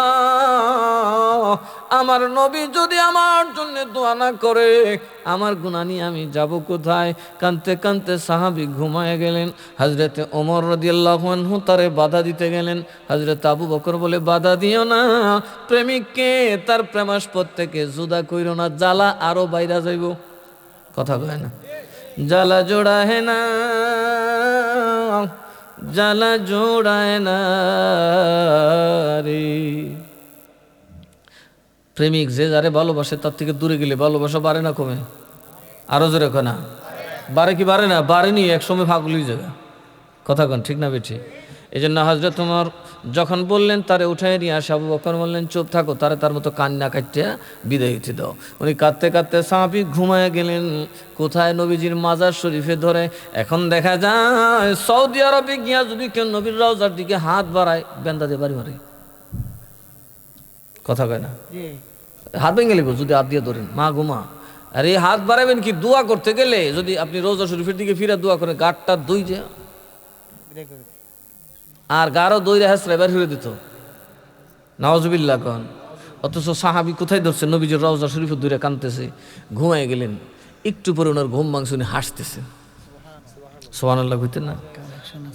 আমার নবী যদি আমার জন্য দোয়া না করে, আমার গুনাহ নিয়ে আমি যাব কোথায়? কানতে কানতে সাহাবী ঘুমায় গেলেন। হযরতে ওমর রাদিয়াল্লাহু আনহু তারে বাধা দিতে গেলেন। হযরত আবু বকর বলে, বাধা দিও না, প্রেমিককে তার প্রেমাস্পদ থেকে জুদা কইরো না, জ্বালা আরো বাইরা যাইব। কথা কয় না, জ্বালা জোড়ায় না, জ্বালা জোড়ায় না রে। প্রেমিক যে যারে ভালোবাসে তার থেকে দূরে গেলে ভালোবাসা বাড়ে না কমে? আরো জোরে কয় না, বাড়ে কি বাড়ে না? বাড়েনি, একসময় ফাগুলি জায়গা। কথা কন ঠিক না বেঠি? এই জন্য হযরত ওমর যখন বললেন তারে উঠাই নিয়ে আসে, আবু বকর বললেন চুপ থাকো, তারে তার মতো কান্না কাটিয়া বিদায় দিতে দাও। উনি কাঁদতে কাঁদতে সাহাবী ঘুমায় গেলেন। কোথায়? নবীজির মাজার শরীফে ধরে। এখন দেখা যায় সৌদি আরবে গিয়া যদি কেউ নবীর রওজার দিকে হাত বাড়ায়, বেন্দা দিয়ে বাড়ি মারে। কথা কয় না, হাত ভেঙে গেলে যদি হাত দিয়ে ধরেন, মা ঘুমা। আর এই হাত বাড়াবেন কি? দোয়া করতে গেলে যদি আপনি রওজা শরীফের দিকে ফিরে দোয়া করেন, গাঁটটা দুই যে আর গাঢ় দইরা হেসরা বের করে দিত, নাউজুবিল্লাহ কন। অথচ সাহাবী কোথায় ধরছে? নবীজির রওজা শরীফে দূরে কাঁদতেছে, ঘুমায় গেলেন। একটু পরে ওনার ঘুম ভাঙছে, উনি হাসতেছে। সুবহানাল্লাহ কইতেন না?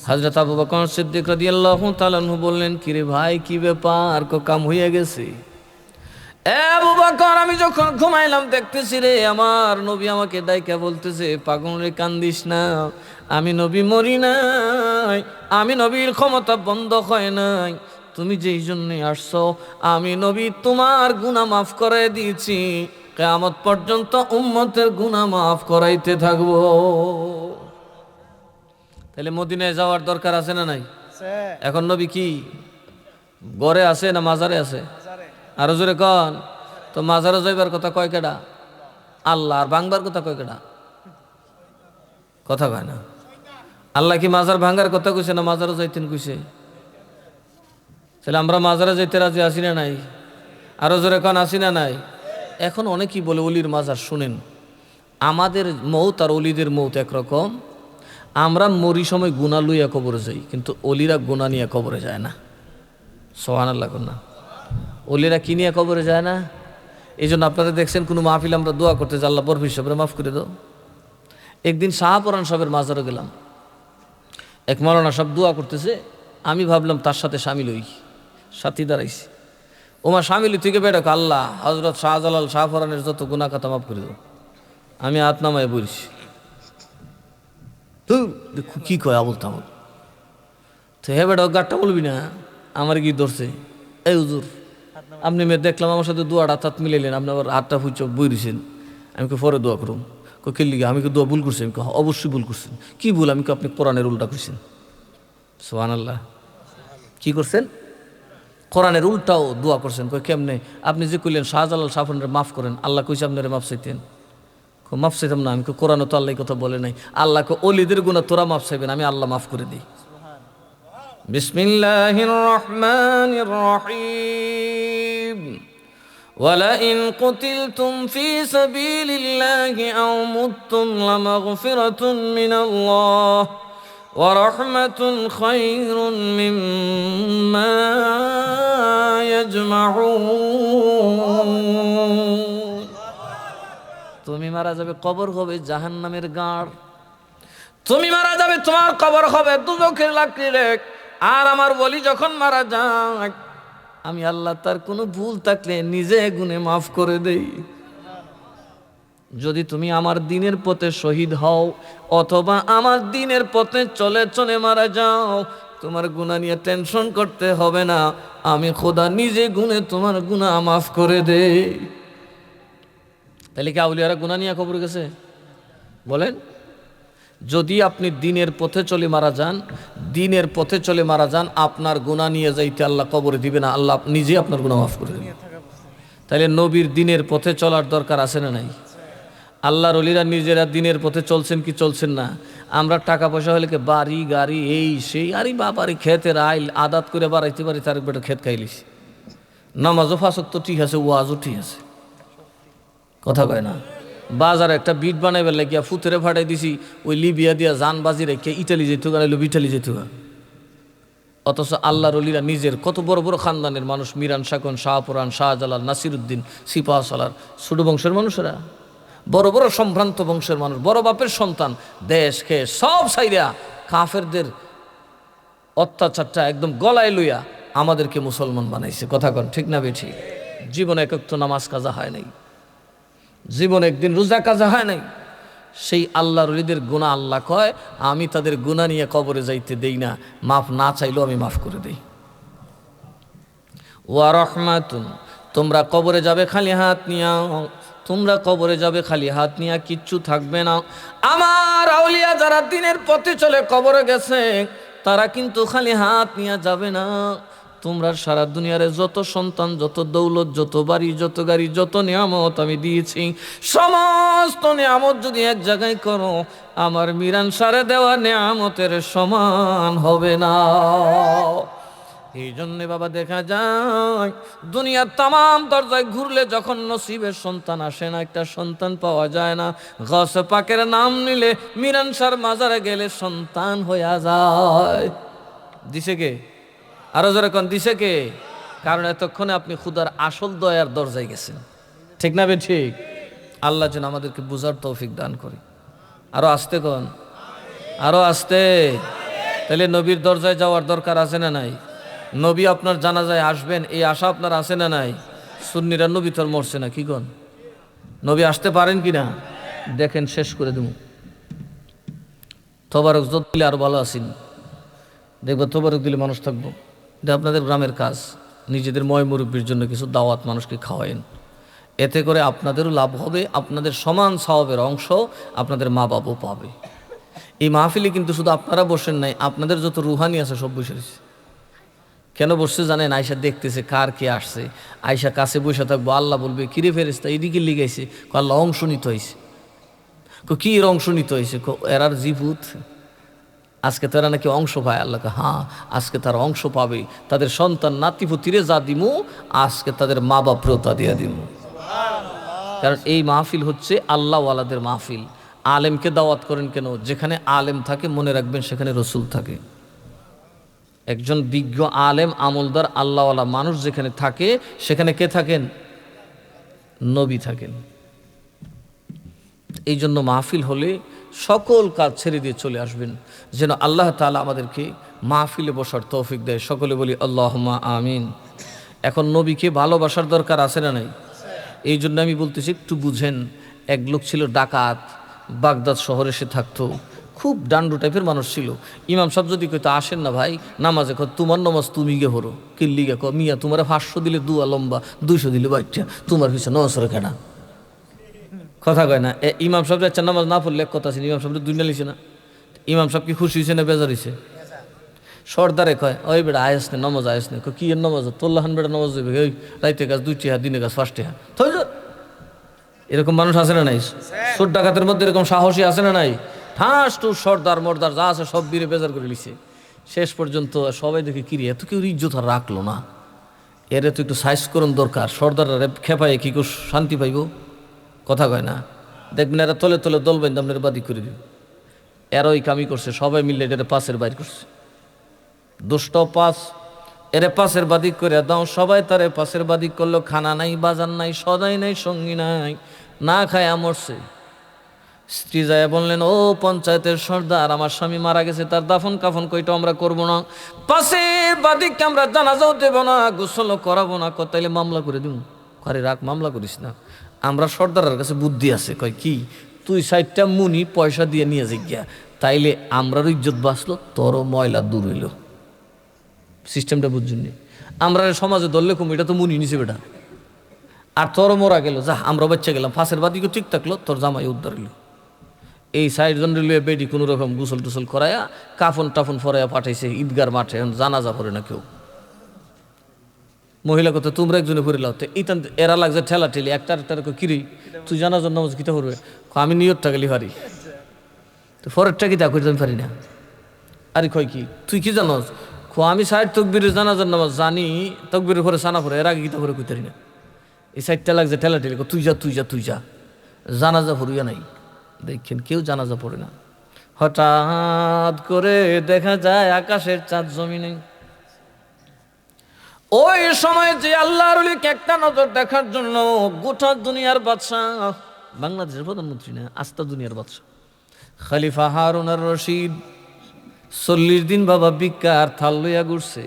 হযরত আবু বকর সিদ্দিক রাদিয়াল্লাহু তাআলা আনহু বললেন, কিরে ভাই কি ব্যাপার, কাম হইয়া গেছে? এ আবু বকর, আমি যখন ঘুমাইলাম দেখতেছি রে আমার নবী আমাকে ডাইকা বলতেছে, পাগল রে কান্দিস না, আমি নবী মরি নাই, আমি নবীর ক্ষমতা বন্ধ হয় নাই, তুমি যেই জন্য আসছো আমি নবী তোমার গুনাহ মাফ করে দিয়েছি, কিয়ামত পর্যন্ত উম্মতের গুনাহ মাফ করাইতে থাকবো। তাহলে মদিনায় যাওয়ার দরকার আছে না নাই? এখন নবী কি ঘরে আছে না মাজারে আছে? আরো জোরে কন। তো মাজারে যাইবার কথা কয় কেডা? আল্লাহ। আর ভাঙবার কথা কয় কেডা? কথা কয় না। আল্লাহ কি মাজার ভাঙার কথা কইছে না মাজারে যাইতেন কইছে? তাহলে আমরা মাজারে যাইতে রাজি আছি না নাই? আরো জোরে কন, আছি না নাই? এখন অনেকেই বলে অলির মাজার। শুনেন, আমাদের মৌত আর অলিদের মৌত একরকম। আমরা মরি সময় গুনাহ লইয়া কবরে যাই, কিন্তু অলিরা গুনাহ নিয়ে কবরে যায় না। সুবহানাল্লাহ কন না। অলিরা কি নিয়ে কবরে যায় না? এই জন্য আপনারা দেখছেন কোনো মাহফিল আমরা দোয়া করতে যাই, আল্লাহ বরফির সাহেবরা মাফ করে দাও। একদিন শাহপুরান সাহেবের মাজারে গেলাম, এক মৌলানা সাহেব দোয়া করতেছে, আমি ভাবলাম তার সাথে সামিল হই, সাথী দাঁড়াইছি। ওমা সামিল থেকে বেড়াক, আল্লাহ হযরত শাহজালাল শাহপুরানের যত গুনাহ কথা মাফ করে দাও। আমি হাত নামায় বলছি, কি কয় আবুল তাবুল। তো হে বেটা গাট্টা বলবি না, আমার কি ধরছে? এই হুজুর আপনি মেয়ে দেখলাম আমার সাথে দোয়াটা হাত মিলাইলেন, আপনি আবার হাতটা ফুচো বই দিয়েছেন, আমি পরে দোয়া করুন। কে লিগে? আমি কি দোয়া ভুল করছি? আমি অবশ্যই ভুল করছেন। কি ভুল? আমি আপনি কোরআনের উল্টা করছেন। সুবহানাল্লাহ। কি করছেন? কোরআনের উল্টাও দোয়া করছেন। কেমনে? আপনি যে কইলেন শাহজালাল শাহপুরানের মাফ করেন, আল্লাহ কইছে আপনারা মাফ চাইতেন। মাফ চাইতাম না। আমি কোরআনও তো আল্লাহ কথা বলে নাই। আল্লাহকে অলিদের গুনাহ তোরা মাফ চাইবেন, আমি আল্লাহ মাফ করে দিই। বিসমিল্লাহির রহমানির রহিম। ওয়ালাইন কুতিলতুম ফি সাবিলিল্লাহি আও মুততুম লামাগফিরাতুন মিনাল্লাহ ورحمة خير مما يجمعون তুমি মারা যাবে কবর হবে জাহান্নামের গাড়, তুমি মারা যাবে তোমার কবর হবে দুজখের লাকড়ি। আর আমার বলি যখন মারা যায় আমি আল্লাহ তার কোনো ভুল থাকলে নিজে গুনে মাফ করে দেই। যদি তুমি আমার দ্বীনের পথে শহীদ হও অথবা আমার দ্বীনের পথে চলে চলে মারা যাও, তোমার গুনাহ নিয়ে টেনশন করতে হবে না, আমি খোদা নিজে গুনে তোমার গুনাহ মাফ করে দেই। তাহলে কি আউলিয়ারা গুনাহ নিয়ে কবরে গেছে? বলেন। যদি আপনি দ্বীনের পথে চলে মারা যান, দ্বীনের পথে চলে মারা যান, আপনার গুনাহ নিয়ে যাইতে আল্লাহ কবরে দিবে না, আল্লাহ নিজে আপনার গুনাহ মাফ করে দেবে। তাহলে নবীর দ্বীনের পথে চলার দরকার আছে না নাই? আল্লাহর ওলিরা নিজেরা দ্বীনের পথে চলছেন কি চলছেন না? আমরা টাকা পয়সা হলে কি বাড়ি গাড়ি এই সেই, আরে বাবারে খেতের আইল আদাত করে বাড়াইতে পারি, তার বেটা খেত খাইলিস। নামাজও ফাঁসক তো ঠিক আছে, ওয়াজও ঠিক আছে, কথা কয় না। বাজারে একটা বিট বানাইবার লাগিয়া ফুতেরে ফাটাই দিছি, ওই লিবিয়া দিয়া জানবাজি রেখে ইটালি যেত গাইল, ইটালি যেত। অথচ আল্লাহর ওলিরা নিজের কত বড় বড় খানদানের মানুষ, মিরান শাকন, শাহপুরান, শাহজালাল, নাসিরুদ্দিন, সিপাহ সালার, ছোট বংশের মানুষেরা, বড় বড় সম্ভ্রান্ত বংশের মানুষ, বড় বাপের সন্তান, দেশ খেয়ে সব সাইরা কাফেরদের অত্যাচারটা একদম গলায় লইয়া আমাদেরকে মুসলমান বানাইছে। কথা কন ঠিক না বেঠিক? জীবনে এক ওয়াক্ত নামাজ কাজা হয় নাই, জীবনে একদিন রোজা কাজা হয় নাই। সেই আল্লাহর ওলিদের গুনাহ আল্লাহ কয় আমি তাদের গুনাহ নিয়ে কবরে যাইতে দেই না, মাফ না চাইলেও আমি মাফ করে দেই। ওয়া রাহমাতুন, তোমরা কবরে যাবে খালি হাত নিয়া, তোমরা কবরে যাবে খালি হাত নিয়া, কিচ্ছু থাকবে না। আমার আউলিয়া যারা দ্বীনের পথে চলে কবরে গেছে তারা কিন্তু খালি হাত নিয়ে যাবে না। তোমরা সারা দুনিয়ারে যত সন্তান, যত দৌলত, যত বাড়ি, যত গাড়ি, যত নিয়ামত আমি দিয়েছি, সমস্ত নিয়ামত যদি এক জায়গায় করো আমার মিরান সারে দেওয়া নিয়ামতের সমান হবে না। এই জন্যে বাবা দেখা যায় দুনিয়ার তামাম দরজায় ঘুরলে যখন নসিবের সন্তান আসে না, একটা সন্তান পাওয়া যায় না, গৌসে পাকের নাম নিলে মিরান সার মাজারে গেলে সন্তান হইয়া যায়। দিছে কে? আরো যারা কোন দিছে কে? কারণ এতক্ষণে আপনি খুদার আসল দয়ার দরজায় গেছেন, ঠিক না বে ঠিক? আল্লাহ যেন আমাদেরকে বুঝার তৌফিক দান করে। আরো আসতে কোন, আরো আসতে। তাহলে নবীর দরজায় যাওয়ার দরকার আছে না নাই? নবী আপনার জানাজায় আসবেন এই আশা আপনার আছে না নাই? সুন্নিরা নবী তোর মরছে না, কি কোন? নবী আসতে পারেন কি না? দেখেন শেষ করে দেব। তোবারক দিলে আরো ভালো আছেন, দেখবো তোবারক দিলে মানুষ থাকবো। এটা আপনাদের গ্রামের কাজ, নিজেদের ময় মুরব্বীর জন্য কিছু দাওয়াত মানুষকে খাওয়ায়েন, এতে করে আপনাদেরও লাভ হবে, আপনাদের সমান সওয়াবের অংশ আপনাদের মা বাবাও পাবে। এই মাহফিলে কিন্তু শুধু আপনারা বসেন নাই, আপনাদের যত রুহানি আছে সব বসে রয়েছে। কেন বসছে জানেন? আয়সা দেখতেছে কার কে আসছে, আয়সা কাছে বসে থাকবো, আল্লাহ বলবে কিরে ফেরেশতা এদিকে লিগাইছে, আল্লাহ অংশ নিতে হয়েছে। কি এর অংশ নিতে হয়েছে? এরার জীবুত আজকে তারা নাকি অংশ পায়। আল্লাহকে হ্যাঁ, আজকে তারা অংশ পাবে, তাদের সন্তান নাতিপুতিরে যা দিমু আজকে তাদের মা বাপরেও তা দিয়ে দিমু। কারণ এই মাহফিল হচ্ছে আল্লাহওয়ালাদের মাহফিল। আলেমকে দাওয়াত করেন কেন? যেখানে আলেম থাকে মনে রাখবেন সেখানে রসুল থাকে। একজন বিজ্ঞ আলেম আমলদার আল্লাহওয়ালা মানুষ যেখানে থাকে সেখানে কে থাকেন? নবী থাকেন। এই জন্য মাহফিল হলে সকল কাজ ছেড়ে দিয়ে চলে আসবেন, যেন আল্লাহ তাআলা আমাদেরকে মাহফিলে বসার তৌফিক দেয়। সকলে বলি আল্লাহুম্মা আমিন। এখন নবীকে ভালোবাসার দরকার আছে না নাই? এই জন্য আমি বলতেছি একটু বুঝেন। এক লোক ছিল ডাকাত, বাগদাদ শহরে সে থাকতো, খুব ডান্ডু টাইপের মানুষ ছিল। ইমাম সাহেব যদি কইতো আসেন না ভাই নামাজে, তোমার নামাজ তুমি গে হরো, কিল্লি গে মিয়া তোমার 500 দিলে দুয়া লম্বা, 200 দিলে বাচ্চা, তোমার পিছনে নজর কেনা, কথা কয় না। ইমাম সাহেব যাচ্ছে নামাজ না পড়লে এক কথা আছে, ইমাম সাহেব দুনিয়া লিছে না। ইমাম সাহেব কি খুশি হয়েছে না বেজার হয়েছে? সর্দারে কয় ওই বেড়া আয়স নে নমাজ, আয়স নে কি এর নমাজ, তোল্লাহান বেড়া নমাজ দেবে, ওই রাইতে গাছ 2 টাকা, দিনে গাছ 5 টাকা। এরকম মানুষ আছে না নাই? চোর ডাকাতের মধ্যে এরকম সাহসী আছে না নাই? ঠাস টুর সর্দার মর্দার যা আছে সব বীরে বেজার করে লিছে। শেষ পর্যন্ত সবাই দেখে কিরি এত কেউ ইজ্জত আর রাখলো না, এর তো একটু সাইজ করুন দরকার। সর্দাররা খেপায় কি কেউ শান্তি পাইব? কথা কয় না। দেখবেন এরা তলে তলে দল বাইন্দা আপনার বাদী করে দিবে। এরা ওই কামই করছে, সবাই মিলে এটা পাশের বাইর করছে। দুষ্ট পাস, এরে পাশের বাদিক করে দাও। সবাই তারে পাশের বাদিক করলো। খানা নাই, বাজার নাই, সদাই নাই, সঙ্গী নাই, না খায়া মরছে। স্ত্রী যায় বললেন, ও পঞ্চায়েতের সর্দার, আমার স্বামী মারা গেছে, তার দাফন কাফন কইটা আমরা করবো না, পাশের বাদিককে আমরা জানাজাও দেব না, গোসলও করাবো না। তাইলে মামলা করে দিব। আরে রাখ, মামলা করিস না, আমরা সর্দারের কাছে বুদ্ধি আছে। কয় কি? তুই 60টা মুনি পয়সা দিয়ে নিয়ে যাইয়া, তাইলে আমরার ইজ্জত বাঁচলো, তোরও ময়লা দূর হইল। সিস্টেমটা বুঝছেন? আমরা সমাজে ধরলে কম, এটা তো মুনি নিছে বেটা, আর তোরও মরা গেল, যা আমরা বাচ্চা গেলাম, ফাঁসের বাদিকে ঠিক থাকলো, তোর জামাই উদ্ধার হইল। এই 60 জন রেলওয়ে বেডি কোনো রকম গোসল টুসল করায়া কাফন টাফন ফরাইয়া পাঠাইছে ঈদগার মাঠে। এখন জানাজা পড়ে না কেউ। মহিলা কথা, তোমরা একজনে করে লাও। ইতান এরা লাগছে ঠেলা ঠেলি, একটা কিরি তুই জানাজার নামাজ কিতা করবে? আমি নিয়তটা গেলি পারি, তো ফরেরটা কি তা করতে আমি পারি না। আরে কয় কি তুই কি জানোস? আমি 60 তকবীরের জানাজার নামাজ জানি, তকবীরের পরে সানা পড়ে, এর আগে কিতা করে কইতারি না। এই 60টা লাগছে ঠেলা ঠেলি, তুই যা তুই যা তুই যা, জানাজা পড়িয়া নাই। দেখেন কেউ জানাজা পড়ে না। হঠাৎ করে দেখা যায় আকাশের চাঁদ জমিনে। ওই সময় যে আল্লাহর ওলিকে একটা নজর দেখার জন্য গোটা দুনিয়ার বাদশা, বাংলাদেশের প্রধানমন্ত্রী না, আস্তা দুনিয়ার বাদশা খলিফা হারুন আর রশিদ 40 দিন বাবা বিকার থাল লইয়া ঘুরছে।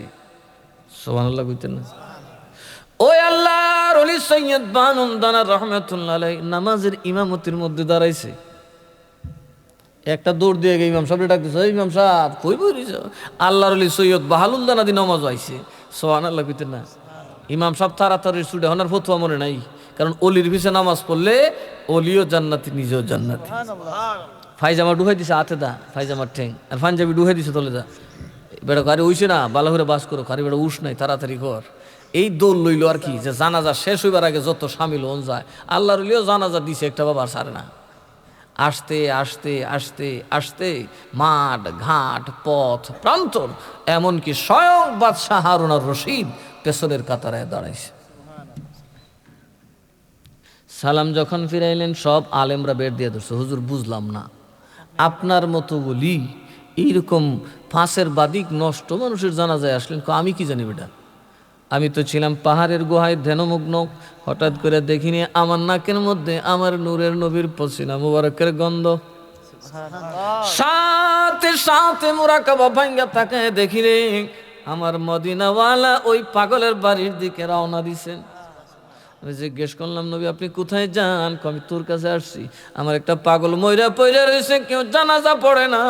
সুবহানাল্লাহ কইতেন না? ওই আল্লাহর ওলি সৈয়দ বানুন দানা রহমাতুল্লাহ আলাইহি নামাজের ইমামতির মধ্যে দাঁড়াইছে। একটা দৌড় দিয়ে গে ইমাম সাহেব ডাকতেছে, ইমাম সাহেব কই বইরিস? আল্লাহর ওলি সৈয়দ বাহালুল দানা দি নামাজ আইছে। সুবহানাল্লাহ কইতেন না? ইমাম সাহেব তাড়াতাড়ি ছুটে, ওনার ফতোয়া মনে নাই, কারণ অলির পিছে নামাজ পড়লে অলিও জান্নাতি, নিজেও জান্নাতি। ফাইজামা ডুহাই দিছে হাতে দা, ফাইজামার ঠেং, আর পাঞ্জাবি ডুহাই দিছে তলে দা। বেটা কারে উইছে না, বালা করে বাস করো, কারে বেটা উস নাই, তাড়াতাড়ি কর। এই দৌড় লইল আর কি, যে জানাজা শেষ হইবার আগে যত সামিল হন যায়। আল্লাহর ওলিও জানাজা দিছে, একটা বাবা সারে না। আসতে আসতে আসতে আসতে মাঠ ঘাট পথ প্রান্তর, এমনকি স্বয়ং বাদশাহ হারুন আর রশিদ পেছনের কাতারায় দাঁড়াইছে। সালাম যখন ফিরাইলেন সব আলেমরা বের দিয়ে ধরছে, হুজুর বুঝলাম না, আপনার মতো বলি এইরকম ফাঁসের বাদিক নষ্ট মানুষের জানাজায় আসলেন? আমি কি জানি বেটা, আমি তো ছিলাম পাহাড়ের গুহায় ধ্যানমগ্ন, হঠাৎ করে দেখিনি আমার নাকের মধ্যে আমার নূরের নবীর পসিনা মুবারকের গন্ধ। সাথে সাথে মুরাকাবা ভাঙ্গা তাকায় দেখি রে আমার মদিনাওয়ালা ওই পাগলের বাড়ির দিকে রওনা দিছেন। আমি জিজ্ঞেস করলাম, নবী আপনি কোথায় যান? আমি তোর কাছে আসছি, আমার একটা পাগল মইরা পইরা রয়েছে, কেউ জানাজা পড়ে না,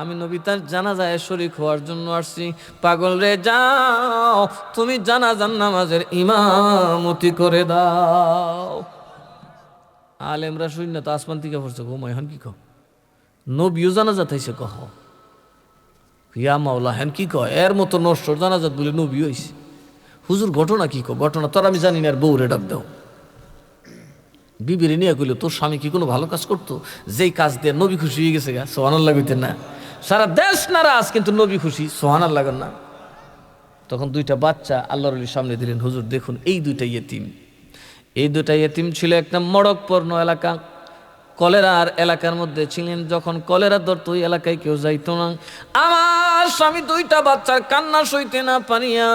আমি নবী তার জানাজায় শরীক হওয়ার জন্য আসছি। পাগল রে যাও, তুমি জানাজার নামাজের ইমামতি করে দাও। আলেমরা শুনি না তো আসমান থেকে পড়ছে, গো এখন কি কহ, নবীও জানাজা থাইছে, কহ ইয়া মাওলা হেন কি কয়, এর মতো নষ্টর জানাজাত বলে নবী হইছে। হুজুর ঘটনা কি কো? ঘটনা তোর আমি জানি না, আর বউরে ডাক দাও। বিবিরে নিয়ে কইল, তোর স্বামী কি কোনো ভালো কাজ করতো যেই কাজ দিয়ে নবী খুশি হয়ে গেছে? গা সুবহানাল্লাহ কইতেন না? সারা দেশ নারাজ কিন্তু নবী খুশি, সুবহানাল্লাহ না? তখন দুইটা বাচ্চা আল্লাহর ওলির সামনে দিলেন, হুজুর দেখুন এই দুইটা ইয়েতিম। এই দুইটা ইয়েতিম ছিল একটা মড়কপূর্ণ এলাকা, কলেরার এলাকার মধ্যে ছিলেন। যখন কলেরা ধরত ওই এলাকায় কেউ যাইতো না। আমার স্বামী দুইটা বাচ্চার কান্না সইতে না পারিয়া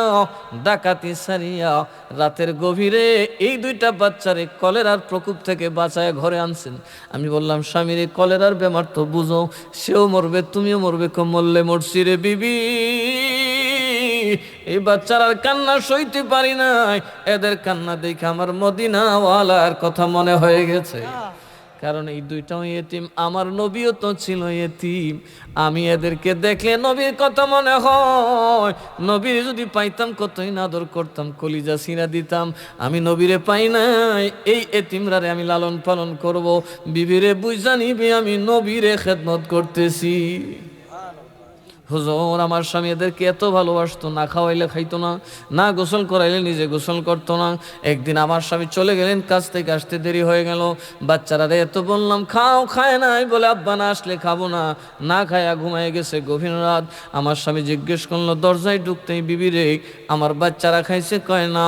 ডাকাতি সারিয়া রাতের গভীরে এই দুইটা বাচ্চারে কলেরার প্রকোপ থেকে বাঁচায় ঘরে আনছেন। আমি বললাম, স্বামীর এই কলেরার বেমার তো বুঝো, সেও মরবে তুমিও মরবে, মরলে মরছি রে বিবি। এই বাচ্চার কান্না সইতে পারি নাই, এদের কান্না দেখে আমার মদিনাওয়ালার কথা মনে হয়ে গেছে। কারণ এই দুইটাও ইয়েতিম, আমার নবীও তো ছিল ইয়েতিম। আমি এদেরকে দেখলে নবীর কথা মনে হয়, নবীর যদি পাইতাম কতই নাদর করতাম, কলিজা সিনা দিতাম। আমি নবীরে পাই নাই, এই এতিমরারে আমি লালন পালন করব। বিবিরে বুঝা নিবি আমি নবীরে খেদমত করতেছি। হুজুর আমার স্বামী এদেরকে এত ভালোবাসতো, না খাওয়াইলে খাইতো না, না গোসল করাইলে নিজে গোসল করতো না। একদিন আমার স্বামী চলে গেলেন, কাজ থেকে আসতে দেরি হয়ে গেল। বাচ্চারা রে এত বললাম খাও, খায় নাই, বলে আব্বা না আসলে খাবো না, না খায়া ঘুমায় গেছে গভীর রাত। আমার স্বামী জিজ্ঞেস করলো দরজায় ঢুকতেই, বিবি রে আমার বাচ্চারা খাইছে? কয় না।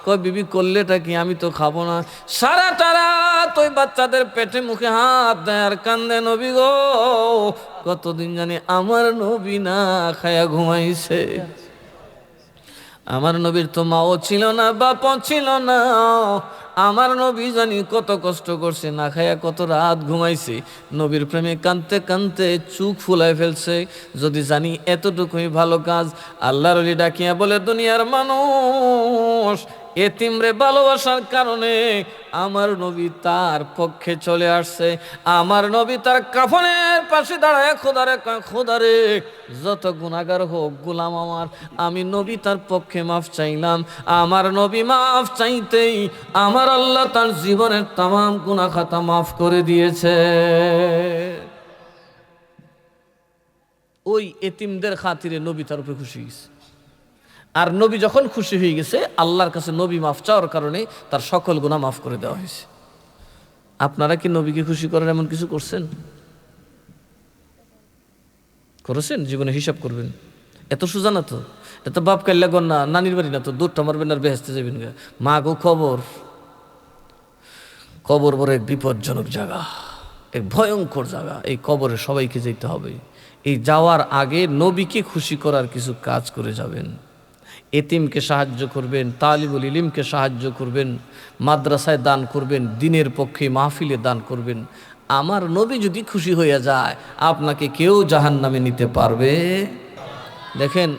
কয় বিবি করলেটা কি? আমি তো খাবো না। সারাটা রাত রাত ওই বাচ্চাদের পেটে মুখে হাত দেয় আর কান্দে, নবী গো কতদিন জানি আমার নবী না খায়া ঘুমাইছে। আমার নবীর তো মাও ছিল না, বাপও ছিল না, আমার নবী জানি কত কষ্ট করছে, না খায়া কত রাত ঘুমাইছে, নবীর প্রেমে কাঁদতে কাঁদতে চোখ ফুলায় ফেলছে। যদি জানি এতটুকুই ভালো কাজ। আল্লাহর ওলি ডাকিয়া বলে, দুনিয়ার মানুষ এতিমরে ভালোবাসার কারণে আমার নবী তার পক্ষে চলে আসছে। আমার নবী তার কাফনের পাশে দাঁড়ায় খোদারে কয়, খোদারে যত গুনাহগার হোক গোলাম আমার, আমি নবী তার পক্ষে মাফ চাইলাম। আমার নবী মাফ চাইতেই আমার আল্লাহ তার জীবনের তামাম গুনাহ খাতা মাফ করে দিয়েছে। ওই এতিমদের খাতিরে নবী তার উপরে খুশি হয়েছে। আর নবী যখন খুশি হয়ে গেছে, আল্লাহর কাছে নবী মাফ চাওয়ার কারণে তার সকল গুনাহ মাফ করে দেওয়া হয়েছে। আপনারা কি নবীকে খুশি করার এমন কিছু করছেন? করেছেন? জীবনে হিসাব করবেন। এত সোজা না তো, এটা তো বাপ কাল্লা গন না, নানির বাড়ি না তো, দূরটা মারবেন আর বেহেস্তে যাবেন। মা গো কবর, কবর বড় এক বিপজ্জনক জায়গা, এক ভয়ঙ্কর জায়গা। এই কবরে সবাইকে যেতে হবে। এই যাওয়ার আগে নবীকে খুশি করার কিছু কাজ করে যাবেন। এতিমকে সাহায্য করবেন, তালিবুল ইলমকে সাহায্য করবেন, মাদ্রাসায় দান করবেন, দিনের পক্ষে মাহফিলে দান করবেন। আমার নবী যদি খুশি হয়ে যায়, আপনাকে কেউ জাহান্নামে নিতে পারবে। দেখেন,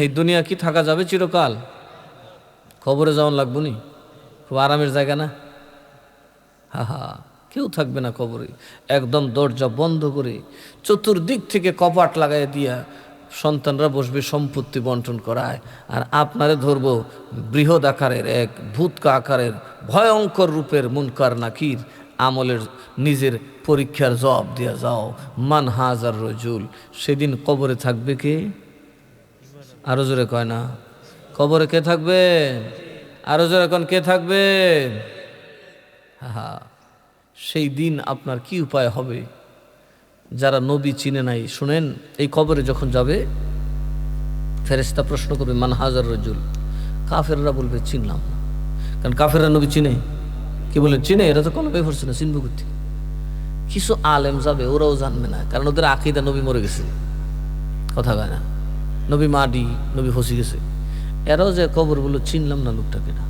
এই দুনিয়া কি থাকা যাবে চিরকাল? কবরে যাওয়ান লাগবো নি? খুব আরামের জায়গা না? হা, কেউ থাকবে না কবরে। একদম দরজা বন্ধ করে চতুর্দিক থেকে কপাট লাগাই দিয়া সন্তানরা বসবে সম্পত্তি বন্টন করায়, আর আপনারে ধরব বৃহৎ আকারের এক ভূতকা আকারের ভয়ঙ্কর রূপের মুনকার নাকির আমলের নিজের পরীক্ষার জবাব দিয়া যাও। মান হাজার রজুল। সেদিন কবরে থাকবে কে? আরো জোরে কয় না, কবরে কে থাকবে? আরো জোরে কোন কে থাকবে? হা, সেই দিন আপনার কি উপায় হবে? যারা নবী চিনে নাই, শুনেন, এই কবরে যখন যাবে ফেরেশতা প্রশ্ন করবে, মান হাজার রজুল। কাফেররা বলবে চিনলাম না, কারণ কাফেররা নবী চিনে। কি বলে চিনে? এরা তো কলবে পড়ছে না, চিনব করতে। কিছু আলেম যাবে, ওরাও জানবে না, কারণ ওদের আকীদা নবী মরে গেছে, কথা কয় না, নবী মাডি, নবী ফসি গেছে। এরাও যে কবর বলল চিনলাম না লোকটাকে না।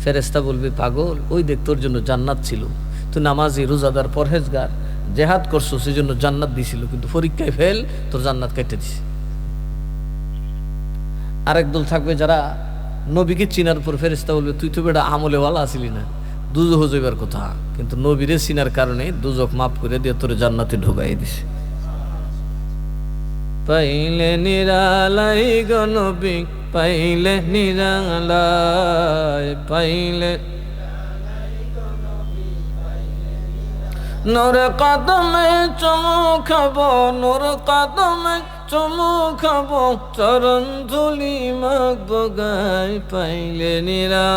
ফেরেশতা বলবে, পাগল, ওই দেখ তোর জন্য জান্নাত ছিল, তুই নামাজি, রোজাদার, পরহেজগার, জেহাদ করছো, সেই জন্য জান্নাত দিছিল, কিন্তু পরীক্ষায় ফেল, তোর জান্নাত কেটে দিছে। আরেক দল থাকবে যারা নবীকে চিনার পর ফেরেশতা বলবে, তুই তো বেটা আমলেওয়ালা আসিলি না, দুজখ যাইবার কথা, কিন্তু নবীরে চিনার কারণে দুজখ মাফ করে দিয়ে তোর জান্নাতে ঢুকাই দিছে। পাইলে নিরালাই গো নবী, পাইলে নিরালাই, পাইলে নূর কদমে চুমু খাবো, নূর কদমে চুমু খাবো, চরণ ধুলি মাখবো গায়। পাইলে নিরা,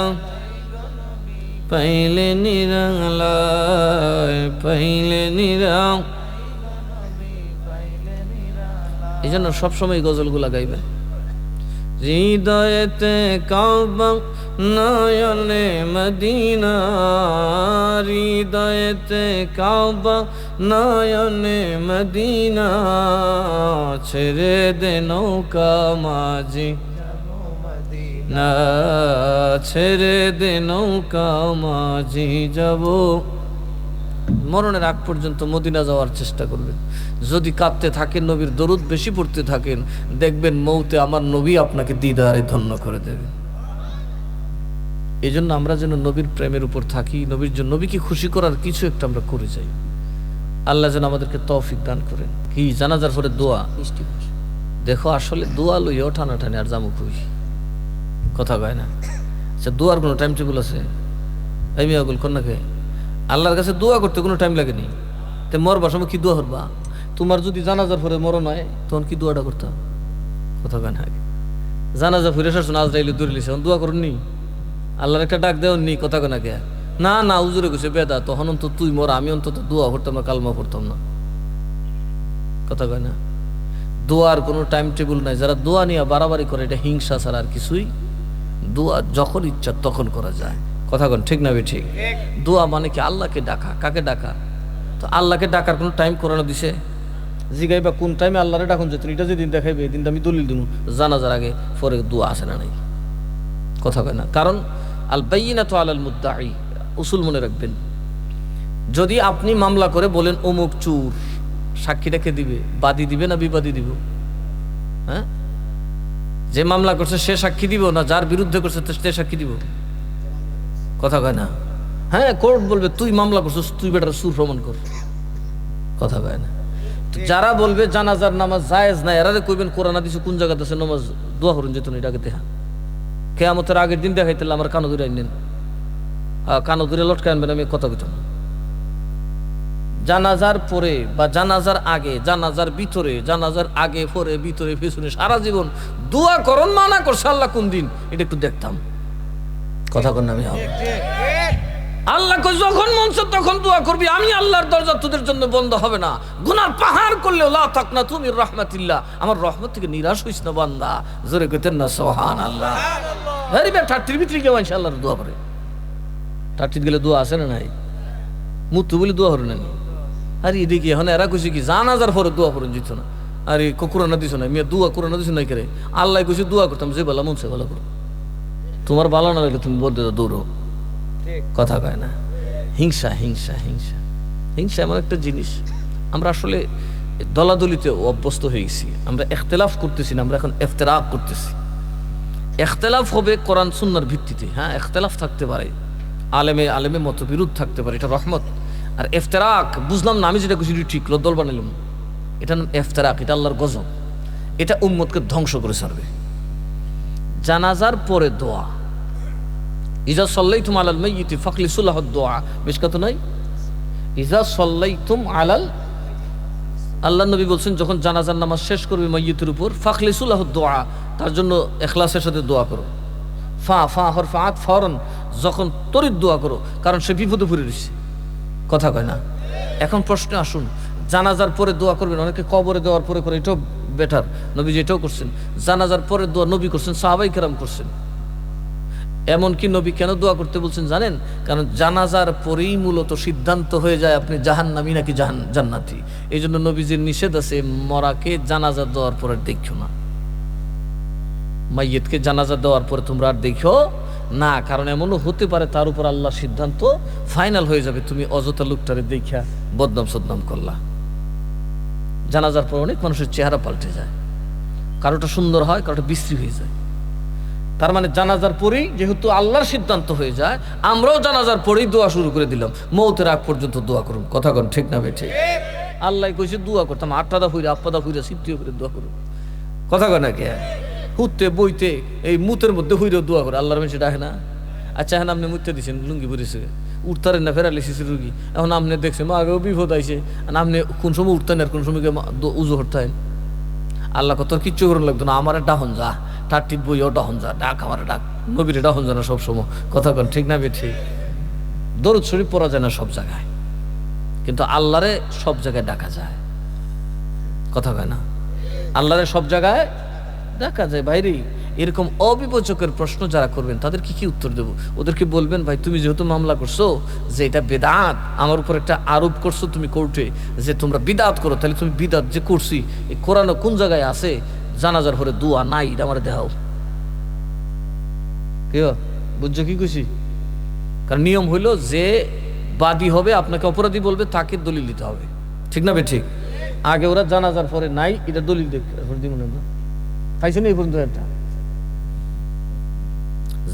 পাইলে নিরালাই, পাইলে নিরা। এই জন্য সবসময় গজলগুলা গাইবেন। হৃদয়েতে কাবা, নয়নে মদিনা, হৃদয়েতে কাবা, নয়নে মদিনা, ছেড়ে দে নৌকা মাঝি না, ছেড়ে দে নৌকা মাঝি যাব। মরণের আগ পর্যন্ত মদিনা যাওয়ার চেষ্টা করবেন। যদি কাঁদতে থাকেন, নবীর দরুদ বেশি পড়তে থাকেন, দেখবেন মৌতে আমার নবী আপনাকে দিদারে ধন্য করে দেবে। এই জন্য আমরা যেন নবীর প্রেমের উপর থাকি, নবীর জন্য, নবীকে খুশি করার কিছু একটা আমরা করে যাই। আল্লাহ যেন আমাদেরকে তৌফিক দান করেন। কি জানাজার পরে দোয়া, দেখো আসলে দোয়া লইও টানাটানি আর জামুক হই, কথা কয় না। আচ্ছা, দোয়ার কোনো টাইম টেবিল আছে? এই মিয়াগুল কন্যাকে আল্লাহর কাছে দোয়া করতে কোনো টাইম লাগেনি। তো মরবার সময় কি দোয়া করবা? তোমার যদি জানাজার পরে মরণ হয়, তখন কি দোয়াটা করতে? কথা কয় না। জানাজা ফিরে আসুন, আজরাইলে দূরে লিছে, দোয়া করুননি, আল্লাহর একটা ডাক দেওয়ানি, কথা কয় না কে? না না, উজুরে গেছে বেদা, তখন অন্তত তুই মর, আমি অন্তত দোয়া করতাম না, কালমা পড়তাম না, কথা কয় না। দোয়ার কোনো টাইম টেবিল নাই। যারা দোয়া নিয়ে বাড়াবাড়ি করে, এটা হিংসা ছাড়া আর কিছুই। দোয়া যখন ইচ্ছা তখন করা যায়, কথা কন ঠিক না বে ঠিক? দোয়া মানে কি? আল্লাহকে ডাকা। কাকে ডাকা? তো আল্লাহকে ডাকার কোনো টাইম করানো দিছে? জিগাইবা কোন টাইমে আল্লাহরে ডাকুন যে তুমি এটা যেদিন দেখাইবে এই দিনটা আমি দলিল দিব জানাজার আগে পরে দোয়া আসে না নাই? কথা কয় না। কারণ আল বাইয়িনাতু আলাল মুদ্দাঈ, উসুল মনে রাখবেন। যদি আপনি মামলা করে বলেন অমুক চুর, সাক্ষীটাকে দিবে? বাদী দিবে না বিবাদী দিব? হ্যাঁ, যে মামলা করছে সে সাক্ষী দিব না যার বিরুদ্ধে করছে সে সাক্ষী দিব? কথা কয় না। হ্যাঁ, কোর্ট বলবে তুই মামলা করছিস, তুই বেটার সুর প্রমাণ কর। কথা কয় না। তো যারা বলবে জানাজার নামাজ জায়েজ না, এরা কইবেন কোরআন হাদিসে কোন জায়গাতে আছে নামাজ দোয়া করুন যেত না, এটাকে দেখা কিয়ামতের আগের দিন দেখাইতে আমার কানো ধরে আইনেন, কানো ধরে লটকে আনবেন। আমি কথা কইতাম জানাজার পরে বা জানাজার আগে, জানাজার ভিতরে, জানাজার আগে পরে ভিতরে পেছনে সারা জীবন দোয়া করুন মানা করছে আল্লাহ কোন দিন, এটা একটু দেখতাম। কথা কন না? আমি আল্লাহ যখন মন চায় তখন দোয়া করবি, আমি আল্লাহর দরজা তোদের জন্য বন্ধ হবে না। গুনার পাহাড় করলেও লা তাকনাতু মির রাহমাতিল্লাহ, আমার রহমত থেকে নিরাশ হইস না বান্দা। জোরে কইতেন না সুবহানাল্লাহ? আরে বে ঠাট্টির ভিতরে কেউ ইনশাআল্লাহ দোয়া করে? ঠাট্টির গেলে দোয়া আছে না নাই? মুতু বলে দোয়া করে না? আরে এদিকে এখন এরা কইছে কি জানাজার পরে দোয়া করুন জিত না? আরে কোরআন দিছ না মিয়া, দোয়া কোরআন দিছ নাই করে? আল্লাহ কইছে দোয়া করতাম, যে ভালো মন সে ভালো করো। তোমার ভালো না লাগলে তুমি বলতে দৌড়ো। কথা কয় না? হিংসা হিংসা হিংসা হিংসা এমন একটা জিনিস, আমরা আসলে দলাদলিতে অভ্যস্ত হয়ে গেছি। আমরা ইখতিলাফ করতেছি না, আমরা এখন ইফতিরাক করতেছি। ইখতিলাফ হবে কোরআন সুন্নাহর ভিত্তিতে। হ্যাঁ, ইখতিলাফ থাকতে পারে, আলেমে মতবিরোধ থাকতে পারে, এটা রহমত। আর ইফতিরাক বুঝলাম না, আমি যেটা কিছু ঠিক দল বানাইলাম, এটা নাম ইফতিরাক, এটা আল্লাহর গজব। এটা উম্মতকে ধ্বংস করে ছাড়বে। জানাজার পরে দোয়া, ইজা সাল্লাইতুম আলাল মাইয়িতি ফাখলিসু লাহু দুআ, বেশ কথা নাই? ইজা সাল্লাইতুম আলাল, আল্লাহ নবী বলছেন যখন জানাজার নামাজ শেষ করবে মাইয়িতের উপর, ফাখলিসু লাহু দুআ, তার জন্য ইখলাসের সাথে দোয়া করো। ফা হরফাত ফরন, যখন তরিত দোয়া করো, কারণ সে বিপদে পড়ে রয়েছে। কথা কয় না? এখন প্রশ্নে আসুন, জানাজার পরে দোয়া করবেন, অনেকে কবরে দেওয়ার পরে করে, এটাও বেটার। নবী যেটাও করছেন, জানাজার পরে দোয়া নবী করছেন, সাহাবাই কেরাম করছেন। এমনকি নবী কেন দোয়া করতে বলছেন জানেন? কারণ জানাজার পরেই মূলত সিদ্ধান্ত হয়ে যায় আপনি জাহান্নামী নাকি জান্নাতি। এই জন্য নবীজির নিষেধ আছে মরাকে জানাজা দেওয়ার পরে দেখো না, মাইয়িতকে জানাজা দেওয়ার পরে তোমরা আর দেখো না, কারণ এমনও হতে পারে তার উপর আল্লাহর সিদ্ধান্ত ফাইনাল হয়ে যাবে, তুমি অযথা লোকটারে দেখা বদনাম সদনাম করলা। জানাজার পর অনেক মানুষের চেহারা পাল্টে যায়, কারোটা সুন্দর হয়, কারোটা বিশ্রী হয়ে যায়। তার মানে জানাজার পরেই যেহেতু আল্লাহর সিদ্ধান্ত হয়ে যায়, আমরাও জানাজার পরেই দোয়া শুরু করে দিলাম, মৌতের আগ পর্যন্ত দোয়া করুন। কথা কন ঠিক না বেঠে? আল্লাহ কইছে দোয়া করতাম, আটটা ফুইরা আপ্পাদা ফুইরা সিদ্ধিও করে দোয়া করুন। কথা কয় না কে? হুতে বইতে এই মুতের মধ্যে হইরেও দোয়া করে, আল্লাহর মেশে ডাকে না? আচ্ছা, এখন আপনি মুতে দিচ্ছেন, লুঙ্গি পরেছে, উঠতারেন না, ফেরালিসিস রুগী, এখন আপনি দেখছেন মা আগেও বিপদ আইছে, আপনি কোন সময় উঠতেন আর কোন সময় উজু হরতেন? আল্লাহ কত কিচ্ছু করুন লাগতো না, আমার ডাহন যা, টাটির বইও ডাহন যা, ডাক আমার ডাক, নবীরে ডাহন যা না সবসময়। কথা কন ঠিক না বেঠি? দরুদ শরীফ পড়া যায় না সব জায়গায়, কিন্তু আল্লাহরে সব জায়গায় ডাকা যায়। কথা কয় না? আল্লাহরে সব জায়গায় দেখা যায়। ভাইরে, এরকম অবিবেচকের প্রশ্ন যারা করবেন তাদের কি উত্তর দেব? ওদেরকে বলবেন, ভাই তুমি যেহেতু মামলা করছো যে এটা বেদাত, আমার উপর একটা আরোপ করছো তুমি কোর্টে যে তোমরা বিদাত করো, তাহলে তুমি বিদাত যে করছি এই কোরআনে কোন জায়গায় আছে জানাজার পরে দোয়া নাই? এটা আমার দেখাও। কেউ বুঝছো কি কইছি? কারণ নিয়ম হইল যে বাদী হবে আপনাকে অপরাধী বলবে তাকে দলিল দিতে হবে, ঠিক না? ঠিক। আগে ওরা জানাজার পরে নাই, এটা দলিল দিব না, পাইছেন এই পর্যন্ত? একটা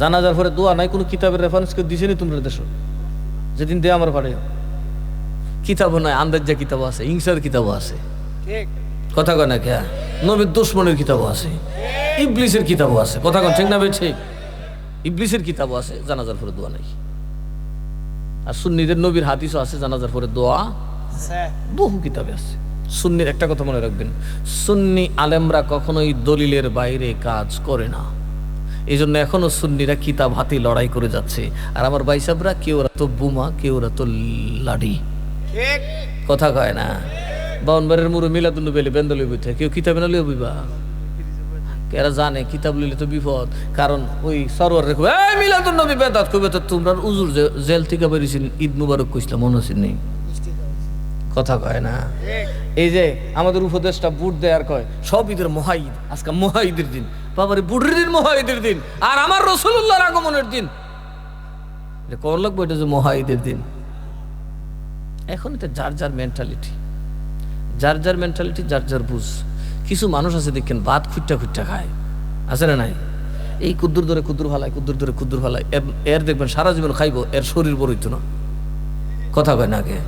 জানাজার পরে দোয়া নাই, কোনো কিতাবের রেফারেন্স কেউ দিছেনি তোমরা দেশ? যেদিন দে আমার ঘরে কিতাবও নাই, আন্দাজা কিতাবও আছে, হিংসার কিতাবও আছে। কথা কয় না কে? নবীর দুশ্মনের কিতাবও আছে, ইবলিসের কিতাবও আছে। কথা কন ঠিক না? ঠিক, ইবলিসের কিতাবও আছে, জানাজার পরে দোয়া নাই। আর সুন্নিদের নবীর হাদিসও আছে জানাজার পরে দোয়া, বহু কিতাবে আছে। সুন্নির একটা কথা মনে রাখবেন, সুন্নি আলেমরা কখনোই দলিলের বাইরে কাজ করে না। এই জন্য এখনো সুন্নিরা কিতাব হাতে লড়াই করে যাচ্ছে। আর আমার ভাই সাহেবরা, কেউ ওরা তো বুমা, কেউ ওরা তো লাঠি। কথা কয় না? বাউনবারের মুরো মিলাদুল্লু বেলে বেন্দলে বইতে কেউ কিতাবে না লিয়ে বইবা, এরা জানে কিতাব লিলে তো বিপদ, কারণ ওই সরোয়ার রেখো এই মিলাদুন নবী বেদাত কবে তো তোমরা উজুর জেল থেকে বেরিয়েছেন ঈদ মুবারক কইছিলাম মনে হচ্ছে নেই, কথা কয় না। এই যে আমাদের উপদেশটা বুট দেয় আর কয় সব ঈদের মহাঈদ, আজকে মহাঈদের দিন, বাবারে বুটের দিন মহাঈদের দিন, আর আমার রাসূলুল্লাহর আগমনের দিন, এটা কর লাগবে এটা যে মহাঈদের দিন। এখন এটা যার যার মেন্টালিটি, যার যার মেন্টালিটি, যার যার বুঝ। কিছু মানুষ আছে দেখেন ভাত খুঁটটা খুঁটটা খায়, আছে না নাই? এই কুদ্দুর ধরে কুদ্দুর ফালায়, কুদ্দুর ধরে কুদ্দুর ফালায়, এর দেখবেন সারা জীবন খাইব, এর শরীর বড় হইতো না, কথা কয় না আগে,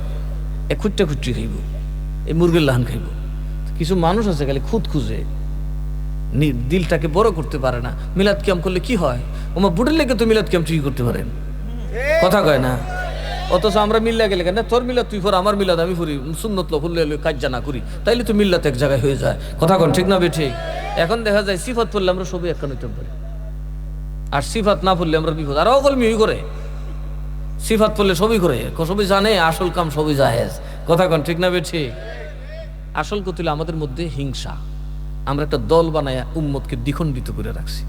এ খুঁটটা খুঁটটি খাইব, এই মুরগির লাহান খাইব। কিছু মানুষ আছে খালি খুদ খুঁজে, দিলটাকে বড় করতে পারে না। মিলাদ কিয়াম করলে কি হয়? ওমা বুটের লেগে তো মিলাদ কিয়াম ঠিকই করতে পারেন, কথা কয় না। অথচ আমরা মিল্লা গেলে কেন তোর মিলাদ তুই ফর, আমার মিলাদ আমি ফুরি, সুন্নত লো ফুললে কাজ জানা করি, তাইলে তো মিল্লাত এক জায়গায় হয়ে যায়, কথা কন ঠিক না বে ঠিক? এখন দেখা যায় সিফাত পড়লে আমরা সবই একটা নিতে পারি, আর সিফাত না পড়লে আমরা বিপদ। আর অকল মিই করে সিফাত পড়লে সবই করে, সবই জানে আসল কাম সবই জাহেজ, কথা কন ঠিক না বে ঠিক? আসল কথা হলো আমাদের মধ্যে হিংসা, আমরা একটা দল বানায়া উম্মতকে দ্বিখণ্ডিত করে রাখছি।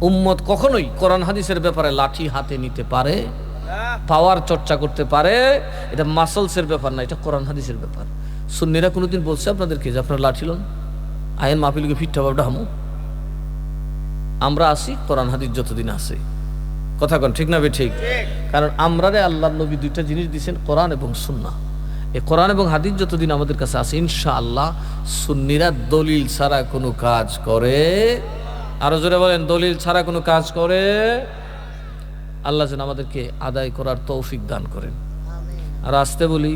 উম্মত কখনোই কোরআন হাদিসের ব্যাপারে লাঠি হাতে নিতে পারে, পাওয়ার চর্চা করতে পারে, এটা মাসলসের ব্যাপার না, এটা কোরআন হাদিসের ব্যাপার। সুন্নিরা কোনোদিন বলছে আপনাদেরকে যে আপনারা লাঠি লন, আইন মাহফিলকে ফিটটা বাবটা হামু? আমরা আসি কোরআন হাদিস যতদিন আছে, কথা কন ঠিক না বে ঠিক? কারণ আমরা রে আল্লাহর নবী দুইটা জিনিস দিয়েছেন, কোরআন এবং সুন্নাহ। এই কোরআন এবং হাদিস যতদিন আমাদের কাছে আছে, ইনশাআল্লাহ সুন্নিরা দলিল ছাড়া কোনো কাজ করে, আরো জোরে বলেন, দলিল ছাড়া কোনো কাজ করে। আল্লাহ যেন আমাদেরকে আদায় করার তৌফিক দান করেন। আর আসতে বলি